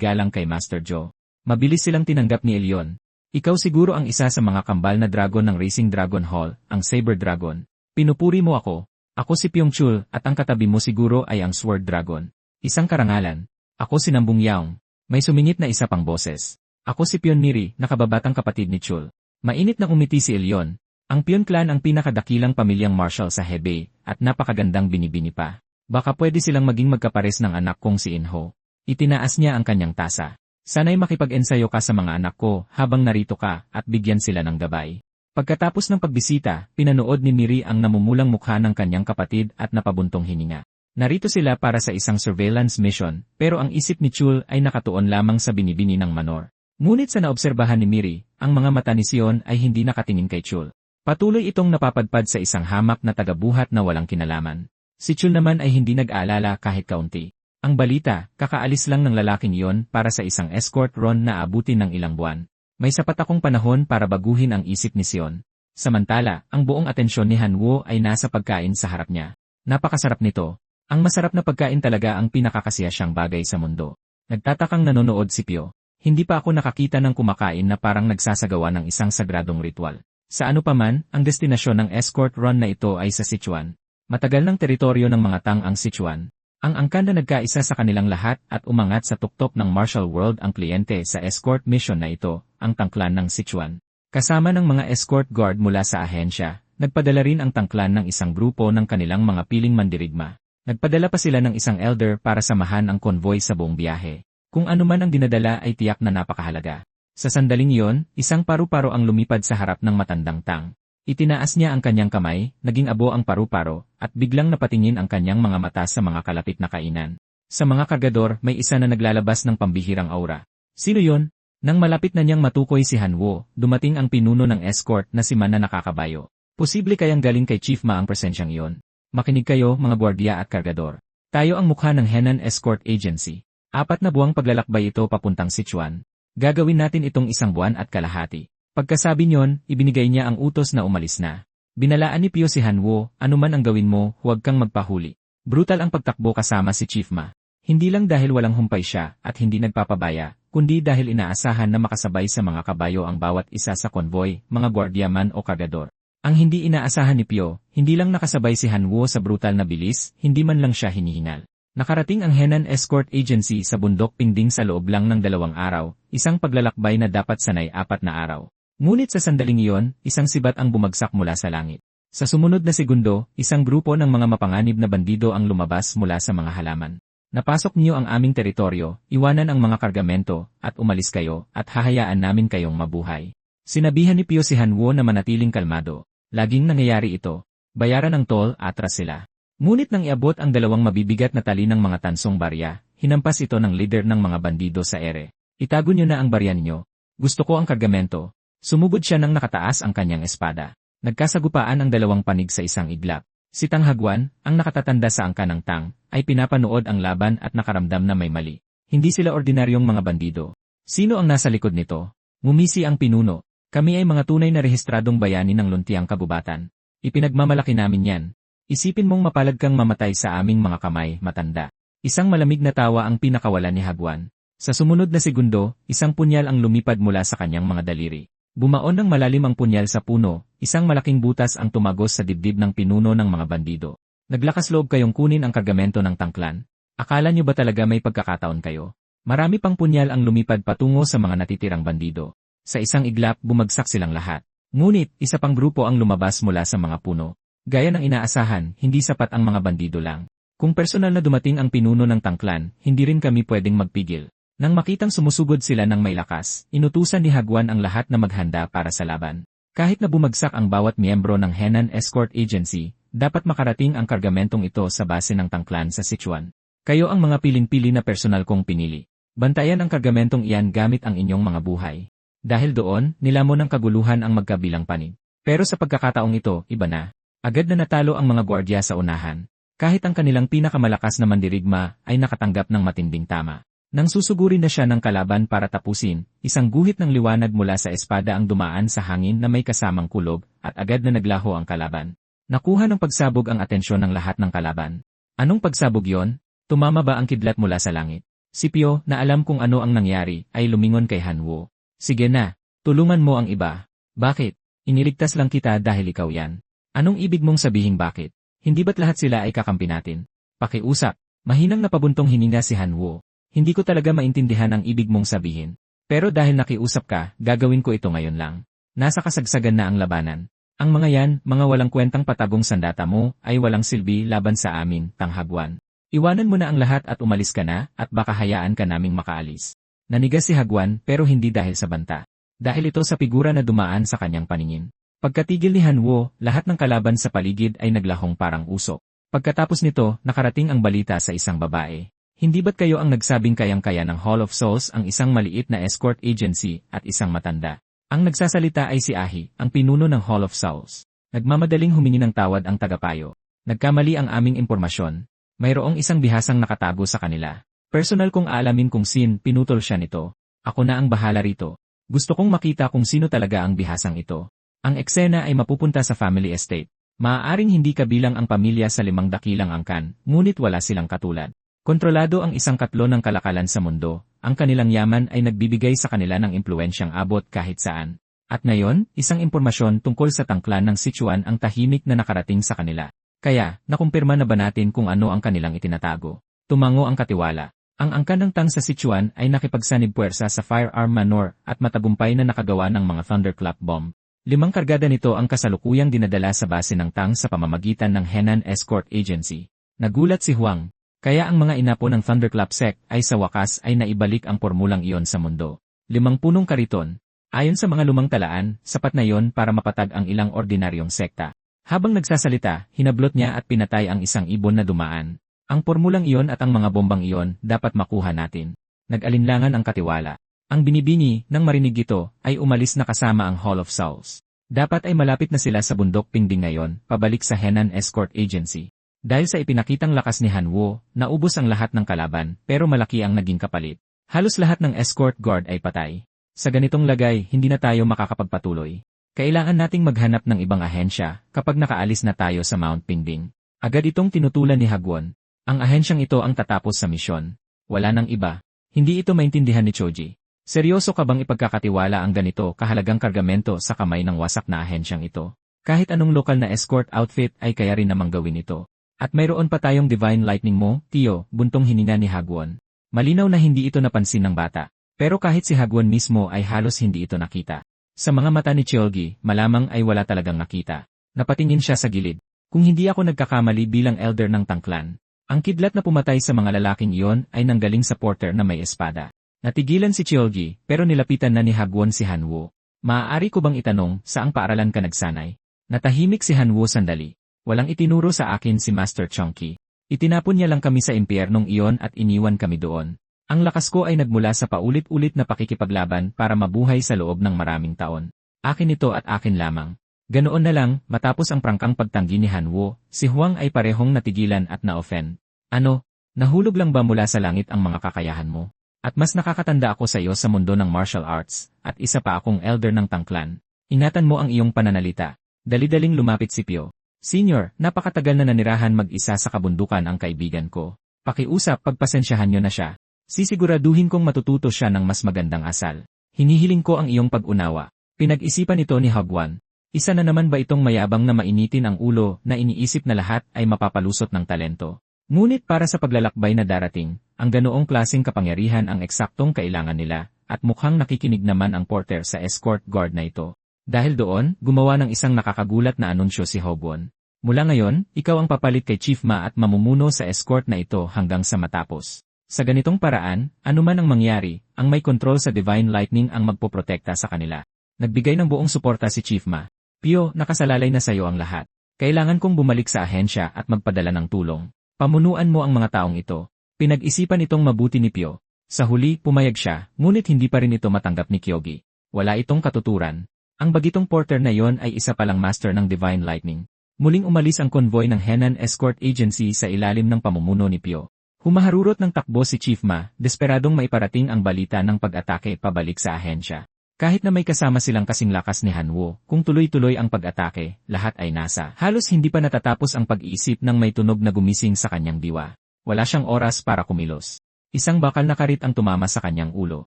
galang kay Master Joe. Mabilis silang tinanggap ni Elion. Ikaw siguro ang isa sa mga kambal na dragon ng Racing Dragon Hall, ang Saber Dragon. Pinupuri mo ako. Ako si Pyongchul at ang katabi mo siguro ay ang Sword Dragon. Isang karangalan. Ako si Nambung Yaong. May sumingit na isa pang boses. Ako si Pion Miri, nakababatang kapatid ni Chul. Mainit na umiti si Elion. Ang Pion clan ang pinakadakilang pamilyang martial sa Hebei, at napakagandang binibini pa. Baka pwede silang maging magkapares ng anak kong si Inho. Itinaas niya ang kanyang tasa. Sana'y makipag-ensayo ka sa mga anak ko habang narito ka at bigyan sila ng gabay. Pagkatapos ng pagbisita, pinanood ni Miri ang namumulang mukha ng kanyang kapatid at napabuntong hininga. Narito sila para sa isang surveillance mission, pero ang isip ni Chul ay nakatuon lamang sa binibini ng Manor. Ngunit sa naobserbahan ni Miri, ang mga mata ni Sion ay hindi nakatingin kay Chul. Patuloy itong napapadpad sa isang hamak na tagabuhat na walang kinalaman. Si Chul naman ay hindi nag-aalala kahit kaunti. Ang balita, kakaalis lang ng lalaking iyon para sa isang escort run na abutin ng ilang buwan. May sapat akong panahon para baguhin ang isip ni Sion. Samantala, ang buong atensyon ni Hanwo ay nasa pagkain sa harap niya. Napakasarap nito. Ang masarap na pagkain talaga ang pinakakasiyasyang bagay sa mundo. Nagtatakang nanonood si Pio. Hindi pa ako nakakita ng kumakain na parang nagsasagawa ng isang sagradong ritual. Sa ano paman, ang destinasyon ng escort run na ito ay sa Sichuan. Matagal ng teritoryo ng mga Tang ang Sichuan. Ang angkan na nagkaisa sa kanilang lahat at umangat sa tuktok ng martial world ang kliyente sa escort mission na ito, ang tangklan ng Sichuan. Kasama ng mga escort guard mula sa ahensya, nagpadala rin ang tangklan ng isang grupo ng kanilang mga piling mandirigma. Nagpadala pa sila ng isang elder para samahan ang konvoy sa buong biyahe. Kung ano man ang dinadala ay tiyak na napakahalaga. Sa sandaling iyon, isang paru-paro ang lumipad sa harap ng matandang Tang. Itinaas niya ang kanyang kamay, naging abo ang paru-paro, at biglang napatingin ang kanyang mga mata sa mga kalapit na kainan. Sa mga kargador, may isa na naglalabas ng pambihirang aura. Sino yon? Nang malapit na niyang matukoy si Hanwo, dumating ang pinuno ng escort na si Man na nakakabayo. Posible kayang galing kay Chief Ma ang presensyang iyon. Makinig kayo, mga gwardiya at kargador. Tayo ang mukha ng Henan Escort Agency. 4 na buwang paglalakbay ito papuntang Sichuan. Gagawin natin itong 1 buwan at kalahati. Pagkasabi niyon, ibinigay niya ang utos na umalis na. Binalaan ni Pio si Hanwo, anuman ang gawin mo, huwag kang magpahuli. Brutal ang pagtakbo kasama si Chief Ma. Hindi lang dahil walang humpay siya at hindi nagpapabaya, kundi dahil inaasahan na makasabay sa mga kabayo ang bawat isa sa konvoy, mga gwardiya man o kargador. Ang hindi inaasahan ni Pio, hindi lang nakasabay si Hanwo sa brutal na bilis, hindi man lang siya hinihingal. Nakarating ang Henan Escort Agency sa bundok Pingding sa loob lang ng 2 araw, isang paglalakbay na dapat sanay 4 na araw. Ngunit sa sandaling iyon, isang sibat ang bumagsak mula sa langit. Sa sumunod na segundo, isang grupo ng mga mapanganib na bandido ang lumabas mula sa mga halaman. Napasok niyo ang aming teritoryo, iwanan ang mga kargamento, at umalis kayo, at hahayaan namin kayong mabuhay. Sinabihan ni Pio si Hanwo na manatiling kalmado. Laging nangyayari ito. Bayaran ng toll, atras sila. Ngunit nang iabot ang 2 mabibigat na tali ng mga tansong barya, hinampas ito ng leader ng mga bandido sa ere. Itago niyo na ang barya niyo. Gusto ko ang kargamento. Sumugod siya nang nakataas ang kanyang espada. Nagkasagupaan ang 2 panig sa isang iglap. Si Tang Hagwan, ang nakatatanda sa angkan ng Tang, ay pinapanood ang laban at nakaramdam na may mali. Hindi sila ordinaryong mga bandido. Sino ang nasa likod nito? Ngumisi ang pinuno. Kami ay mga tunay na rehistradong bayani ng luntiang kabubatan. Ipinagmamalaki namin yan. Isipin mong mapalad kang mamatay sa aming mga kamay, matanda. Isang malamig na tawa ang pinakawalan ni Hagwan. Sa sumunod na segundo, isang punyal ang lumipad mula sa kanyang mga daliri. Bumaon ng malalim ang punyal sa puno, isang malaking butas ang tumagos sa dibdib ng pinuno ng mga bandido. Naglakas loob kayong kunin ang kargamento ng tangklan. Akala niyo ba talaga may pagkakataon kayo? Marami pang punyal ang lumipad patungo sa mga natitirang bandido. Sa isang iglap, bumagsak silang lahat. Ngunit, isa pang grupo ang lumabas mula sa mga puno. Gaya ng inaasahan, hindi sapat ang mga bandido lang. Kung personal na dumating ang pinuno ng tangklan, hindi rin kami pwedeng magpigil. Nang makitang sumusugod sila ng may lakas, inutusan ni Hagwan ang lahat na maghanda para sa laban. Kahit na bumagsak ang bawat miyembro ng Henan Escort Agency, dapat makarating ang kargamentong ito sa base ng tangklan sa Sichuan. Kayo ang mga piling-pili na personal kong pinili. Bantayan ang kargamentong iyan gamit ang inyong mga buhay. Dahil doon, nilamon ng kaguluhan ang magkabilang panig. Pero sa pagkakataong ito, iba na. Agad na natalo ang mga gwardiya sa unahan. Kahit ang kanilang pinakamalakas na mandirigma ay nakatanggap ng matinding tama. Nang susugurin na siya ng kalaban para tapusin, isang guhit ng liwanag mula sa espada ang dumaan sa hangin na may kasamang kulog at agad na naglaho ang kalaban. Nakuha ng pagsabog ang atensyon ng lahat ng kalaban. Anong pagsabog yon? Tumama ba ang kidlat mula sa langit? Si Pio, na alam kung ano ang nangyari, ay lumingon kay Hanwo. Sige na, tulungan mo ang iba. Bakit? Iniligtas lang kita dahil ikaw yan. Anong ibig mong sabihing bakit? Hindi ba't lahat sila ay kakampi natin? Pakiusap. Mahinang napabuntong hininga si Hanwo. Hindi ko talaga maintindihan ang ibig mong sabihin. Pero dahil nakiusap ka, gagawin ko ito ngayon lang. Nasa kasagsagan na ang labanan. Ang mga yan, mga walang kwentang patagong sandata mo, ay walang silbi laban sa amin, Hagwan. Iwanan mo na ang lahat at umalis ka na, at baka hayaan ka naming makaalis. Nanigas si Hagwan pero hindi dahil sa banta. Dahil ito sa figura na dumaan sa kanyang paningin. Pagkatigil ni Hanwo, lahat ng kalaban sa paligid ay naglahong parang usok. Pagkatapos nito, nakarating ang balita sa isang babae. Hindi ba't kayo ang nagsabing kayang-kaya ng Hall of Souls ang isang maliit na escort agency at isang matanda? Ang nagsasalita ay si Ahi, ang pinuno ng Hall of Souls. Nagmamadaling humingi ng tawad ang tagapayo. Nagkamali ang aming impormasyon. Mayroong isang bihasang nakatago sa kanila. Personal kong aalamin kung pinutol siya nito. Ako na ang bahala rito. Gusto kong makita kung sino talaga ang bihasang ito. Ang eksena ay mapupunta sa family estate. Maaaring hindi kabilang ang pamilya sa 5 dakilang angkan, ngunit wala silang katulad. Kontrolado ang 1/4 ng kalakalan sa mundo, ang kanilang yaman ay nagbibigay sa kanila ng impluensyang abot kahit saan. At ngayon, isang impormasyon tungkol sa tangklan ng Sichuan ang tahimik na nakarating sa kanila. Kaya, nakumpirma na ba natin kung ano ang kanilang itinatago? Tumango ang katiwala. Ang angkan ng Tang sa Sichuan ay nakipagsanib puwersa sa firearm manor at matagumpay na nakagawa ng mga thunderclap bomb. 5 kargada nito ang kasalukuyang dinadala sa base ng Tang sa pamamagitan ng Henan Escort Agency. Nagulat si Huang. Kaya ang mga inapo ng Thunderclap Sect ay sa wakas ay naibalik ang pormulang iyon sa mundo. 5 punong kariton. Ayon sa mga lumang talaan, sapat na iyon para mapatag ang ilang ordinaryong sekta. Habang nagsasalita, hinablot niya at pinatay ang isang ibon na dumaan. Ang pormulang iyon at ang mga bombang iyon dapat makuha natin. Nag-alinlangan ang katiwala. Ang binibini, nang marinig ito, ay umalis na kasama ang Hall of Souls. Dapat ay malapit na sila sa bundok Pingding ngayon, pabalik sa Henan Escort Agency. Dahil sa ipinakitang lakas ni Hanwo, naubos ang lahat ng kalaban, pero malaki ang naging kapalit. Halos lahat ng escort guard ay patay. Sa ganitong lagay, hindi na tayo makakapagpatuloy. Kailangan nating maghanap ng ibang ahensya kapag nakaalis na tayo sa Mount Pingding. Agad itong tinutulan ni Hagwon. Ang ahensyang ito ang tatapos sa misyon. Wala nang iba. Hindi ito maintindihan ni Choji. Seryoso ka bang ipagkakatiwala ang ganito kahalagang kargamento sa kamay ng wasak na ahensyang ito? Kahit anong lokal na escort outfit ay kaya rin namang gawin ito. At mayroon pa tayong Divine Lightning mo, Tio, buntong hininga ni Hagwon. Malinaw na hindi ito napansin ng bata. Pero kahit si Hagwon mismo ay halos hindi ito nakita. Sa mga mata ni Cheolgi, malamang ay wala talagang nakita. Napatingin siya sa gilid. Kung hindi ako nagkakamali bilang elder ng tangklan, ang kidlat na pumatay sa mga lalaking iyon ay nanggaling sa porter na may espada. Natigilan si Cheolgi, pero nilapitan na ni Hagwon si Hanwo. Maaari ko bang itanong, saang paaralan ka nagsanay? Natahimik si Hanwo sandali. Walang itinuro sa akin si Master Chongqi. Itinapon niya lang kami sa impyernong iyon at iniwan kami doon. Ang lakas ko ay nagmula sa paulit-ulit na pakikipaglaban para mabuhay sa loob ng maraming taon. Akin ito at akin lamang. Ganoon na lang, matapos ang prangkang pagtanggi ni Hanwo, si Huang ay parehong natigilan at na-offend. Ano? Nahulog lang ba mula sa langit ang mga kakayahan mo? At mas nakakatanda ako sa iyo sa mundo ng martial arts, at isa pa akong elder ng tangklan. Ingatan mo ang iyong pananalita. Dali-daling lumapit si Pio. Senior, napakatagal na nanirahan mag-isa sa kabundukan ang kaibigan ko. Pakiusap, pagpasensyahan niyo na siya. Sisiguraduhin kong matututo siya ng mas magandang asal. Hinihiling ko ang iyong pag-unawa. Pinag-isipan ito ni Hagwan. Isa na naman ba itong mayabang na mainitin ang ulo na iniisip na lahat ay mapapalusot ng talento? Ngunit para sa paglalakbay na darating, ang ganoong klaseng kapangyarihan ang eksaktong kailangan nila, at mukhang nakikinig naman ang porter sa escort guard na ito. Dahil doon, gumawa ng isang nakakagulat na anunsyo si Hagwan. Mula ngayon, ikaw ang papalit kay Chief Ma at mamumuno sa escort na ito hanggang sa matapos. Sa ganitong paraan, anuman ang mangyari, ang may kontrol sa Divine Lightning ang magpoprotekta sa kanila. Nagbigay ng buong suporta si Chief Ma. Pio, nakasalalay na sa iyo ang lahat. Kailangan kong bumalik sa ahensya at magpadala ng tulong. Pamunuan mo ang mga taong ito. Pinag-isipan itong mabuti ni Pio. Sa huli, pumayag siya, ngunit hindi pa rin ito matanggap ni Kyogi. Wala itong katuturan. Ang bagitong porter na yon ay isa palang master ng Divine Lightning. Muling umalis ang konvoy ng Henan Escort Agency sa ilalim ng pamumuno ni Pio. Humaharurot ng takbo si Chief Ma, desperadong maiparating ang balita ng pag-atake pabalik sa ahensya. Kahit na may kasama silang kasing lakas ni Hanwo, kung tuloy-tuloy ang pag-atake, lahat ay nasa. Halos hindi pa natatapos ang pag-iisip ng may tunog na gumising sa kanyang diwa. Wala siyang oras para kumilos. Isang bakal na karit ang tumama sa kanyang ulo.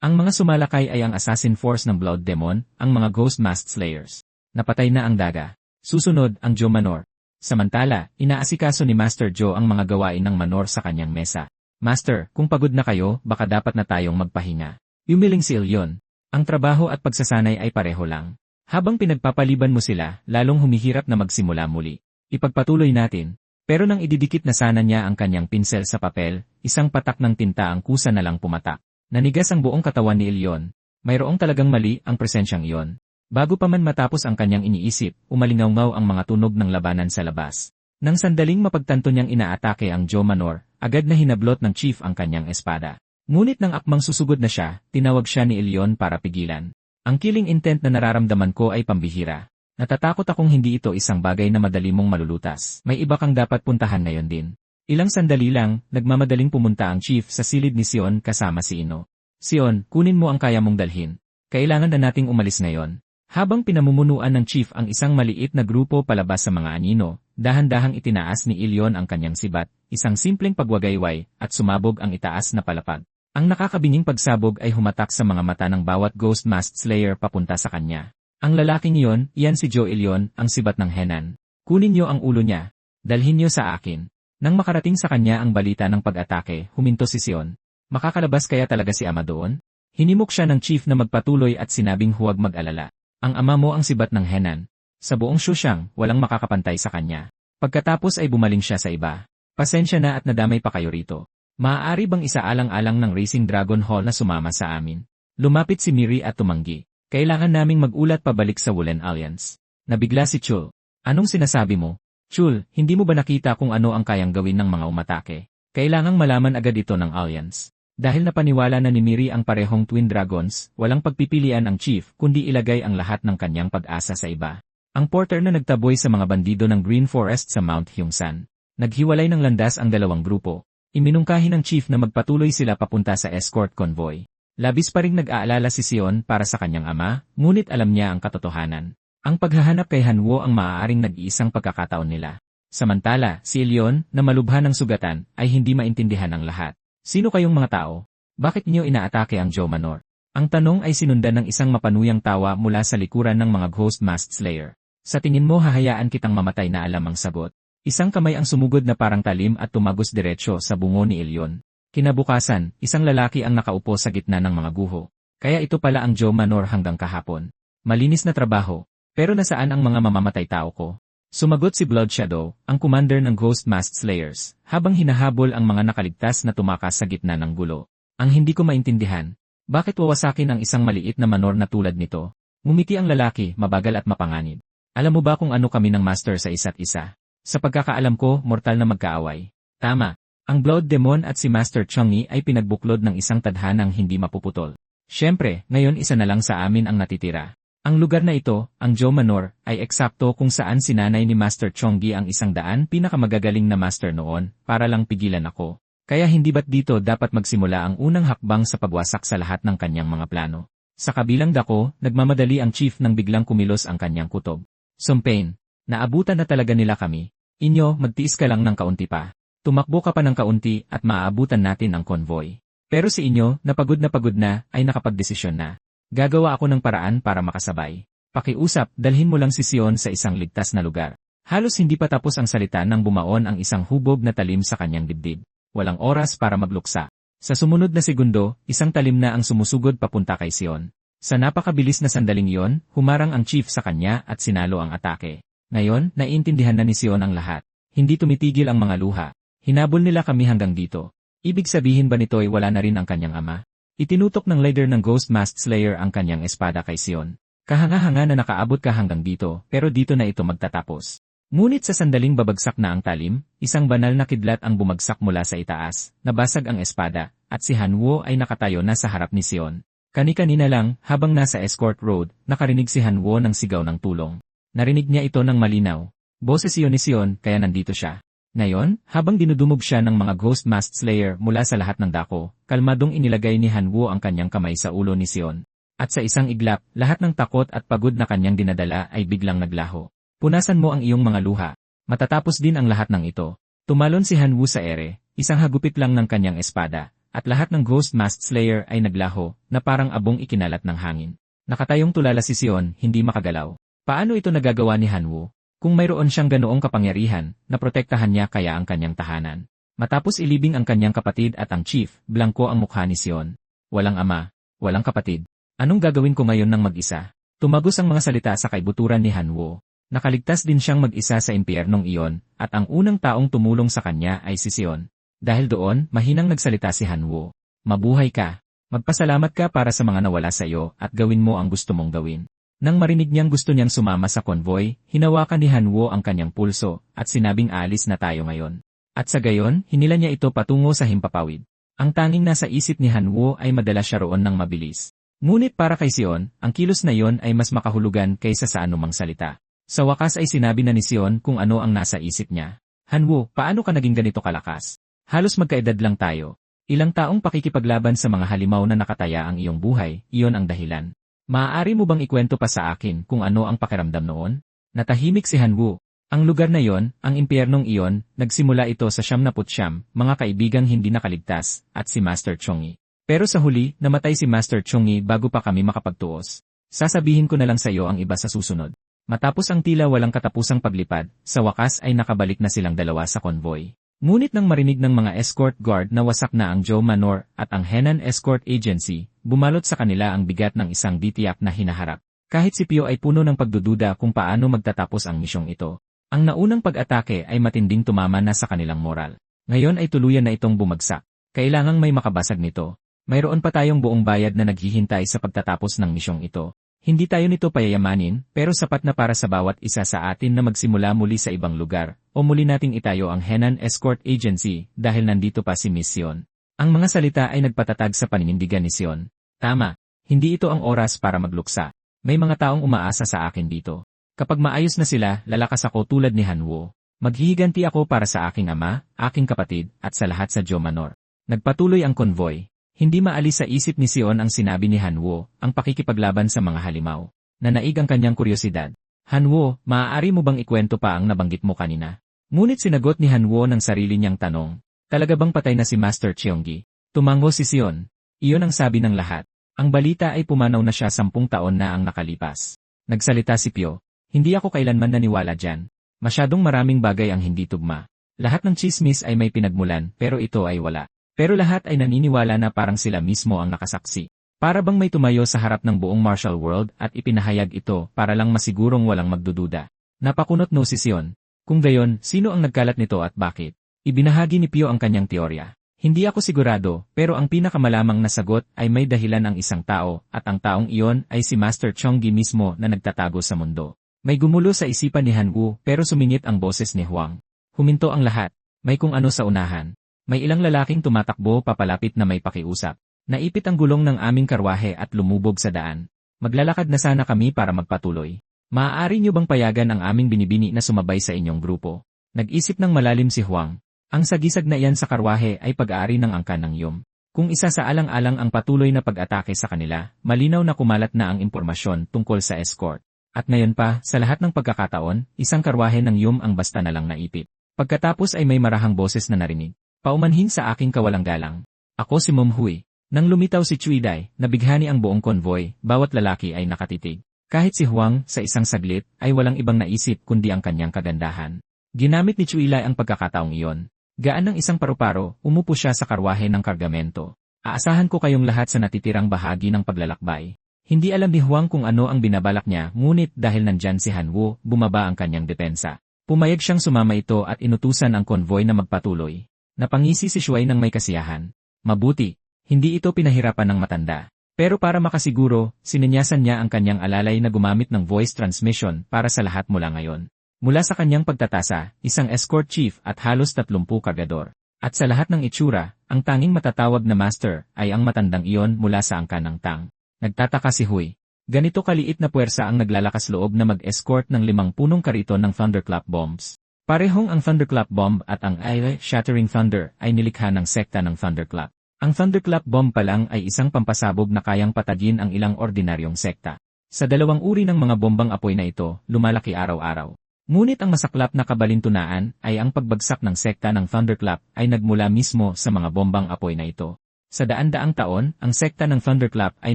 Ang mga sumalakay ay ang assassin force ng Blood Demon, ang mga Ghost Masked Slayers. Napatay na ang daga. Susunod, ang Joe Manor. Samantala, inaasikaso ni Master Joe ang mga gawain ng Manor sa kanyang mesa. Master, kung pagod na kayo, baka dapat na tayong magpahinga. Yumiling si Ilyon. Ang trabaho at pagsasanay ay pareho lang. Habang pinagpapaliban mo sila, lalong humihirap na magsimula muli. Ipagpatuloy natin. Pero nang ididikit na sana niya ang kanyang pinsel sa papel, isang patak ng tinta ang kusa na lang pumatak. Nanigas ang buong katawan ni Ilyon. Mayroong talagang mali ang presensyang iyon. Bago pa man matapos ang kanyang iniisip, umalingaw-ngaw ang mga tunog ng labanan sa labas. Nang sandaling mapagtanto niyang inaatake ang Joe Manor, agad na hinablot ng chief ang kanyang espada. Ngunit nang akmang susugod na siya, tinawag siya ni Ilyon para pigilan. Ang killing intent na nararamdaman ko ay pambihira. Natatakot akong hindi ito isang bagay na madali mong malulutas. May iba kang dapat puntahan ngayon din. Ilang sandali lang, nagmamadaling pumunta ang chief sa silid ni Sion kasama si Ino. Sion, kunin mo ang kaya mong dalhin. Kailangan na nating umalis ngayon. Habang pinamumunuan ng chief ang isang maliit na grupo palabas sa mga anino, dahan-dahang itinaas ni Ilyon ang kanyang sibat, isang simpleng pagwagayway, at sumabog ang itaas na palapag. Ang nakakabinging pagsabog ay humatak sa mga mata ng bawat Ghost Masked Slayer papunta sa kanya. Ang lalaking iyon, iyan si Joe Ilyon, ang sibat ng Henan. Kunin niyo ang ulo niya. Dalhin niyo sa akin. Nang makarating sa kanya ang balita ng pag-atake, huminto si Sion. Makakalabas kaya talaga si Ama doon? Hinimok siya ng chief na magpatuloy at sinabing huwag mag-alala. Ang ama mo ang sibat ng Henan. Sa buong Xuxiang, walang makakapantay sa kanya. Pagkatapos ay bumaling siya sa iba. Pasensya na at nadamay pa kayo rito. Maaari bang isaalang-alang ng Racing Dragon Hall na sumama sa amin? Lumapit si Miri at tumanggi. Kailangan naming mag-ulat pabalik sa Woolen Alliance. Nabigla si Chul. Anong sinasabi mo? Chul, hindi mo ba nakita kung ano ang kayang gawin ng mga umatake? Kailangang malaman agad ito ng Alliance. Dahil napaniwala na ni Miri ang parehong Twin Dragons, walang pagpipilian ang chief kundi ilagay ang lahat ng kanyang pag-asa sa iba. Ang porter na nagtaboy sa mga bandido ng Green Forest sa Mount Hyungsan. Naghiwalay ng landas ang dalawang grupo. Iminungkahi ng chief na magpatuloy sila papunta sa escort convoy. Labis pa ring nag-aalala si Sion para sa kanyang ama, ngunit alam niya ang katotohanan. Ang paghahanap kay Hanwo ang maaaring nag-iisang pagkakataon nila. Samantala, si Ilyon, na malubha ng sugatan, ay hindi maintindihan ang lahat. Sino kayong mga tao? Bakit niyo inaatake ang Joe Manor? Ang tanong ay sinundan ng isang mapanuyang tawa mula sa likuran ng mga Ghost Masked Slayer. Sa tingin mo hahayaan kitang mamatay na alam ang sagot. Isang kamay ang sumugod na parang talim at tumagos diretsyo sa bungo ni Ilyon. Kinabukasan, isang lalaki ang nakaupo sa gitna ng mga guho. Kaya ito pala ang Joe Manor hanggang kahapon. Malinis na trabaho. Pero nasaan ang mga mamamatay tao ko? Sumagot si Blood Shadow, ang commander ng Ghost Masked Slayers, habang hinahabol ang mga nakaligtas na tumakas sa gitna ng gulo. Ang hindi ko maintindihan. Bakit wawasakin ang isang maliit na manor na tulad nito? Ngumiti ang lalaki, mabagal at mapanganib. Alam mo ba kung ano kami ng master sa isa't isa? Sa pagkakaalam ko, mortal na magkaaway. Tama. Ang Blood Demon at si Master Chang'e ay pinagbuklod ng isang tadhanang hindi mapuputol. Siyempre, ngayon isa na lang sa amin ang natitira. Ang lugar na ito, ang Joe Manor, ay eksakto kung saan sinanay ni Master Chonggi ang 100 pinakamagagaling na master noon, para lang pigilan ako. Kaya hindi ba't dito dapat magsimula ang unang hakbang sa pagwasak sa lahat ng kanyang mga plano? Sa kabilang dako, nagmamadali ang chief nang biglang kumilos ang kanyang kutob. Sumpain, naabutan na talaga nila kami. Inyo, magtiis ka lang ng kaunti pa. Tumakbo ka pa ng kaunti at maaabutan natin ang convoy. Pero si inyo, na pagod na, ay nakapagdesisyon na. Gagawa ako ng paraan para makasabay. Pakiusap, dalhin mo lang si Sion sa isang ligtas na lugar. Halos hindi pa tapos ang salita nang bumaon ang isang hubog na talim sa kanyang dibdib. Walang oras para magluksa. Sa sumunod na segundo, isang talim na ang sumusugod papunta kay Sion. Sa napakabilis na sandaling iyon, humarang ang chief sa kanya at sinalo ang atake. Ngayon, naiintindihan na ni Sion ang lahat. Hindi tumitigil ang mga luha. Hinabol nila kami hanggang dito. Ibig sabihin ba nito ay wala na rin ang kanyang ama? Itinutok ng leader ng Ghost Masked Slayer ang kanyang espada kay Sion. Kahanga-hanga na nakaabot ka hanggang dito, pero dito na ito magtatapos. Ngunit sa sandaling babagsak na ang talim, isang banal na kidlat ang bumagsak mula sa itaas, nabasag ang espada, at si Hanwoo ay nakatayo na sa harap ni Sion. Kani-kanina lang, habang nasa escort road, nakarinig si Hanwoo ng sigaw ng tulong. Narinig niya ito ng malinaw. Boses iyon ni Sion, kaya nandito siya. Ngayon, habang dinudumog siya ng mga Ghost Masked Slayer mula sa lahat ng dako, kalmadong inilagay ni Hanwoo ang kanyang kamay sa ulo ni Sion. At sa isang iglap, lahat ng takot at pagod na kanyang dinadala ay biglang naglaho. Punasan mo ang iyong mga luha. Matatapos din ang lahat ng ito. Tumalon si Hanwoo sa ere, isang hagupit lang ng kanyang espada, at lahat ng Ghost Masked Slayer ay naglaho, na parang abong ikinalat ng hangin. Nakatayong tulala si Sion, hindi makagalaw. Paano ito nagagawa ni Hanwoo? Kung mayroon siyang ganoong kapangyarihan, naprotektahan niya kaya ang kanyang tahanan. Matapos ilibing ang kanyang kapatid at ang chief, blangko ang mukha ni Sion. Walang ama, walang kapatid. Anong gagawin ko ngayon ng mag-isa? Tumagos ang mga salita sa kaibuturan ni Hanwoo. Nakaligtas din siyang mag-isa sa impyernong iyon, at ang unang taong tumulong sa kanya ay si Sion. Dahil doon, mahinang nagsalita si Hanwoo. Mabuhay ka. Magpasalamat ka para sa mga nawala sa iyo at gawin mo ang gusto mong gawin. Nang marinig niyang gusto niyang sumama sa convoy, hinawakan ni Hanwoo ang kanyang pulso at sinabing alis na tayo ngayon. At sa gayon, hinila niya ito patungo sa himpapawid. Ang tanging nasa isip ni Hanwoo ay madala siya roon ng mabilis. Ngunit para kay Sion, ang kilos na iyon ay mas makahulugan kaysa sa anumang salita. Sa wakas ay sinabi na ni Sion kung ano ang nasa isip niya. Hanwoo, paano ka naging ganito kalakas? Halos magkaedad lang tayo. Ilang taong pakikipaglaban sa mga halimaw na nakataya ang iyong buhay, iyon ang dahilan. Maaari mo bang ikwento pa sa akin kung ano ang pakiramdam noon? Natahimik si Hanwoo. Ang lugar na yon, ang impyernong iyon, nagsimula ito sa 99, mga kaibigang hindi nakaligtas, at si Master Chongi. Pero sa huli, namatay si Master Chongi bago pa kami makapagtuos. Sasabihin ko na lang sa iyo ang iba sa susunod. Matapos ang tila walang katapusang paglipad, sa wakas ay nakabalik na silang dalawa sa convoy. Ngunit nang marinig ng mga escort guard na wasak na ang Joe Manor at ang Henan Escort Agency, bumalot sa kanila ang bigat ng isang ditiyak na hinaharap. Kahit si Pio ay puno ng pagdududa kung paano magtatapos ang misyong ito. Ang naunang pag-atake ay matinding tumama na sa kanilang moral. Ngayon ay tuluyan na itong bumagsak. Kailangang may makabasag nito. Mayroon pa tayong buong bayad na naghihintay sa pagtatapos ng misyong ito. Hindi tayo nito payayamanin, pero sapat na para sa bawat isa sa atin na magsimula muli sa ibang lugar, o muli nating itayo ang Henan Escort Agency dahil nandito pa si Miss Sion. Ang mga salita ay nagpatatag sa paninindigan ni Sion. Tama, hindi ito ang oras para magluksa. May mga taong umaasa sa akin dito. Kapag maayos na sila, lalakas ako tulad ni Hanwoo. Maghihiganti ako para sa aking ama, aking kapatid, at sa lahat sa Joe Manor. Nagpatuloy ang konvoy. Hindi maalis sa isip ni Sion ang sinabi ni Hanwoo, ang pakikipaglaban sa mga halimaw. Nanaig ang kanyang kuryosidad. Hanwoo, maaari mo bang ikwento pa ang nabanggit mo kanina? Ngunit sinagot ni Hanwoo ng sarili niyang tanong. Talaga bang patay na si Master Cheonggi? Tumango si Sion. Iyon ang sabi ng lahat. Ang balita ay pumanaw na siya 10 taon na ang nakalipas. Nagsalita si Pio. Hindi ako kailanman naniwala dyan. Masyadong maraming bagay ang hindi tugma. Lahat ng chismis ay may pinagmulan pero ito ay wala. Pero lahat ay naniniwala na parang sila mismo ang nakasaksi. Para bang may tumayo sa harap ng buong martial world at ipinahayag ito para lang masigurong walang magdududa. Napakunot no si Sion. Kung gayon, sino ang nagkalat nito at bakit? Ibinahagi ni Pio ang kanyang teorya. Hindi ako sigurado, pero ang pinakamalamang na sagot ay may dahilan ang isang tao, at ang taong iyon ay si Master Cheonggi mismo na nagtatago sa mundo. May gumulo sa isipan ni Hanwoo pero sumingit ang boses ni Huang. Huminto ang lahat. May kung ano sa unahan. May ilang lalaking tumatakbo papalapit na may pakiusap. Naipit ang gulong ng aming karwahe at lumubog sa daan. Maglalakad na sana kami para magpatuloy. Maaari niyo bang payagan ang aming binibini na sumabay sa inyong grupo? Nag-isip ng malalim si Huang. Ang sagisag na iyan sa karwahe ay pag-aari ng angkan ng Yum. Kung isa sa alang-alang ang patuloy na pag-atake sa kanila, malinaw na kumalat na ang impormasyon tungkol sa escort. At ngayon pa, sa lahat ng pagkakataon, isang karwahe ng Yum ang basta na lang naipit. Pagkatapos ay may marahang boses na narinig. Paumanhin sa aking kawalang galang. Ako si Mom Hui. Nang lumitaw si Chuiday, nabighani ang buong konvoy, bawat lalaki ay nakatitig. Kahit si Huang, sa isang saglit, ay walang ibang naisip kundi ang kanyang kagandahan. Ginamit ni Chuilay ang pagkakataong iyon. Gaan ng isang paru-paro, umupo siya sa karwahe ng kargamento. Aasahan ko kayong lahat sa natitirang bahagi ng paglalakbay. Hindi alam ni Huang kung ano ang binabalak niya, ngunit dahil nandyan si Han Wu, bumaba ang kanyang depensa. Pumayag siyang sumama ito at inutusan ang konvoy na magpatuloy. Napangisi si Shuai ng may kasiyahan. Mabuti, hindi ito pinahirapan ng matanda. Pero para makasiguro, sininyasan niya ang kanyang alalay na gumamit ng voice transmission para sa lahat mula ngayon. Mula sa kanyang pagtatasa, isang escort chief at halos 30 kargador. At sa lahat ng itsura, ang tanging matatawag na master ay ang matandang iyon mula sa angkan ng Tang. Nagtataka si Hui. Ganito kaliit na puwersa ang naglalakas loob na mag-escort ng 5 punong kariton ng Thunderclap bombs. Parehong ang Thunderclap bomb at ang Eye-Shattering Thunder ay nilikha ng sekta ng Thunderclap. Ang Thunderclap bomb pa lang ay isang pampasabog na kayang patagin ang ilang ordinaryong sekta. Sa dalawang uri ng mga bombang apoy na ito, lumalaki araw-araw. Ngunit ang masaklap na kabalintunaan ay ang pagbagsak ng sekta ng Thunderclap ay nagmula mismo sa mga bombang apoy na ito. Sa daan-daang taon, ang sekta ng Thunderclap ay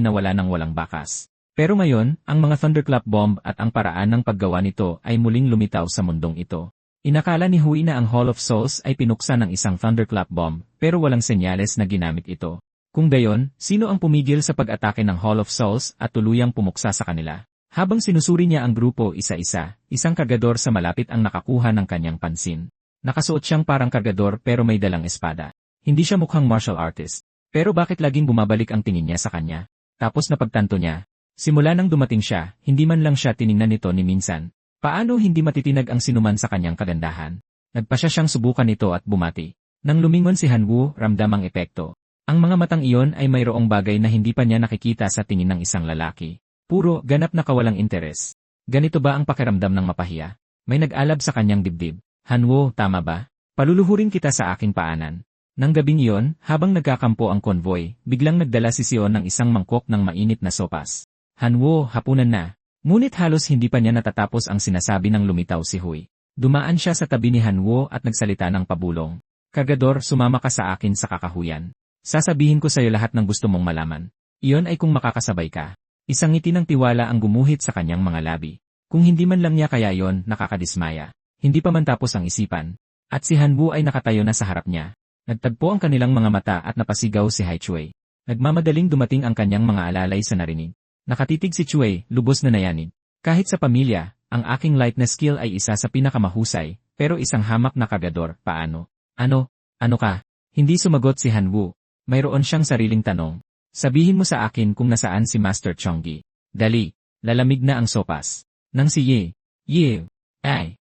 nawala ng walang bakas. Pero ngayon, ang mga Thunderclap bomb at ang paraan ng paggawa nito ay muling lumitaw sa mundong ito. Inakala ni Hui na ang Hall of Souls ay pinuksan ng isang Thunderclap bomb, pero walang senyales na ginamit ito. Kung gayon, sino ang pumigil sa pag-atake ng Hall of Souls at tuluyang pumuksa sa kanila? Habang sinusuri niya ang grupo isa-isa, isang kargador sa malapit ang nakakuha ng kanyang pansin. Nakasuot siyang parang kargador pero may dalang espada. Hindi siya mukhang martial artist. Pero bakit laging bumabalik ang tingin niya sa kanya? Tapos napagtanto niya. Simula nang dumating siya, hindi man lang siya tiningnan nito ni minsan. Paano hindi matitinag ang sinuman sa kanyang kagandahan? Nagpasya siyang subukan ito at bumati. Nang lumingon si Han Wu, ramdam ang epekto. Ang mga matang iyon ay mayroong bagay na hindi pa niya nakikita sa tingin ng isang lalaki. Puro, ganap na kawalang interes. Ganito ba ang pakiramdam ng mapahiya? May nag-alab sa kanyang dibdib. Han Wu, tama ba? Paluluhurin kita sa aking paanan. Nang gabing iyon, habang nagkakampo ang konvoy, biglang nagdala si Sion ng isang mangkok ng mainit na sopas. Han Wu, hapunan na. Ngunit halos hindi pa niya natatapos ang sinasabi ng lumitaw si Hui. Dumaan siya sa tabi ni Han Wu at nagsalita ng pabulong. Kargador, sumama ka sa akin sa kakahuyan. Sasabihin ko sa iyo lahat ng gusto mong malaman. Iyon ay kung makakasabay ka. Isang ngiti ng tiwala ang gumuhit sa kanyang mga labi. Kung hindi man lang niya kaya yon, nakakadismaya. Hindi pa man tapos ang isipan. At si Han Wu ay nakatayo na sa harap niya. Nagtagpo ang kanilang mga mata at napasigaw si Hai Chui. Nagmamadaling dumating ang kanyang mga alalay sa narinig. Nakatitig si Chui, lubos na nayanig. Kahit sa pamilya, ang aking lightness skill ay isa sa pinakamahusay, pero isang hamak na kargador, paano? Ano ka? Hindi sumagot si Han Wu. Mayroon siyang sariling tanong. Sabihin mo sa akin kung nasaan si Master Chongqi. Dali, lalamig na ang sopas. Nang si Ye,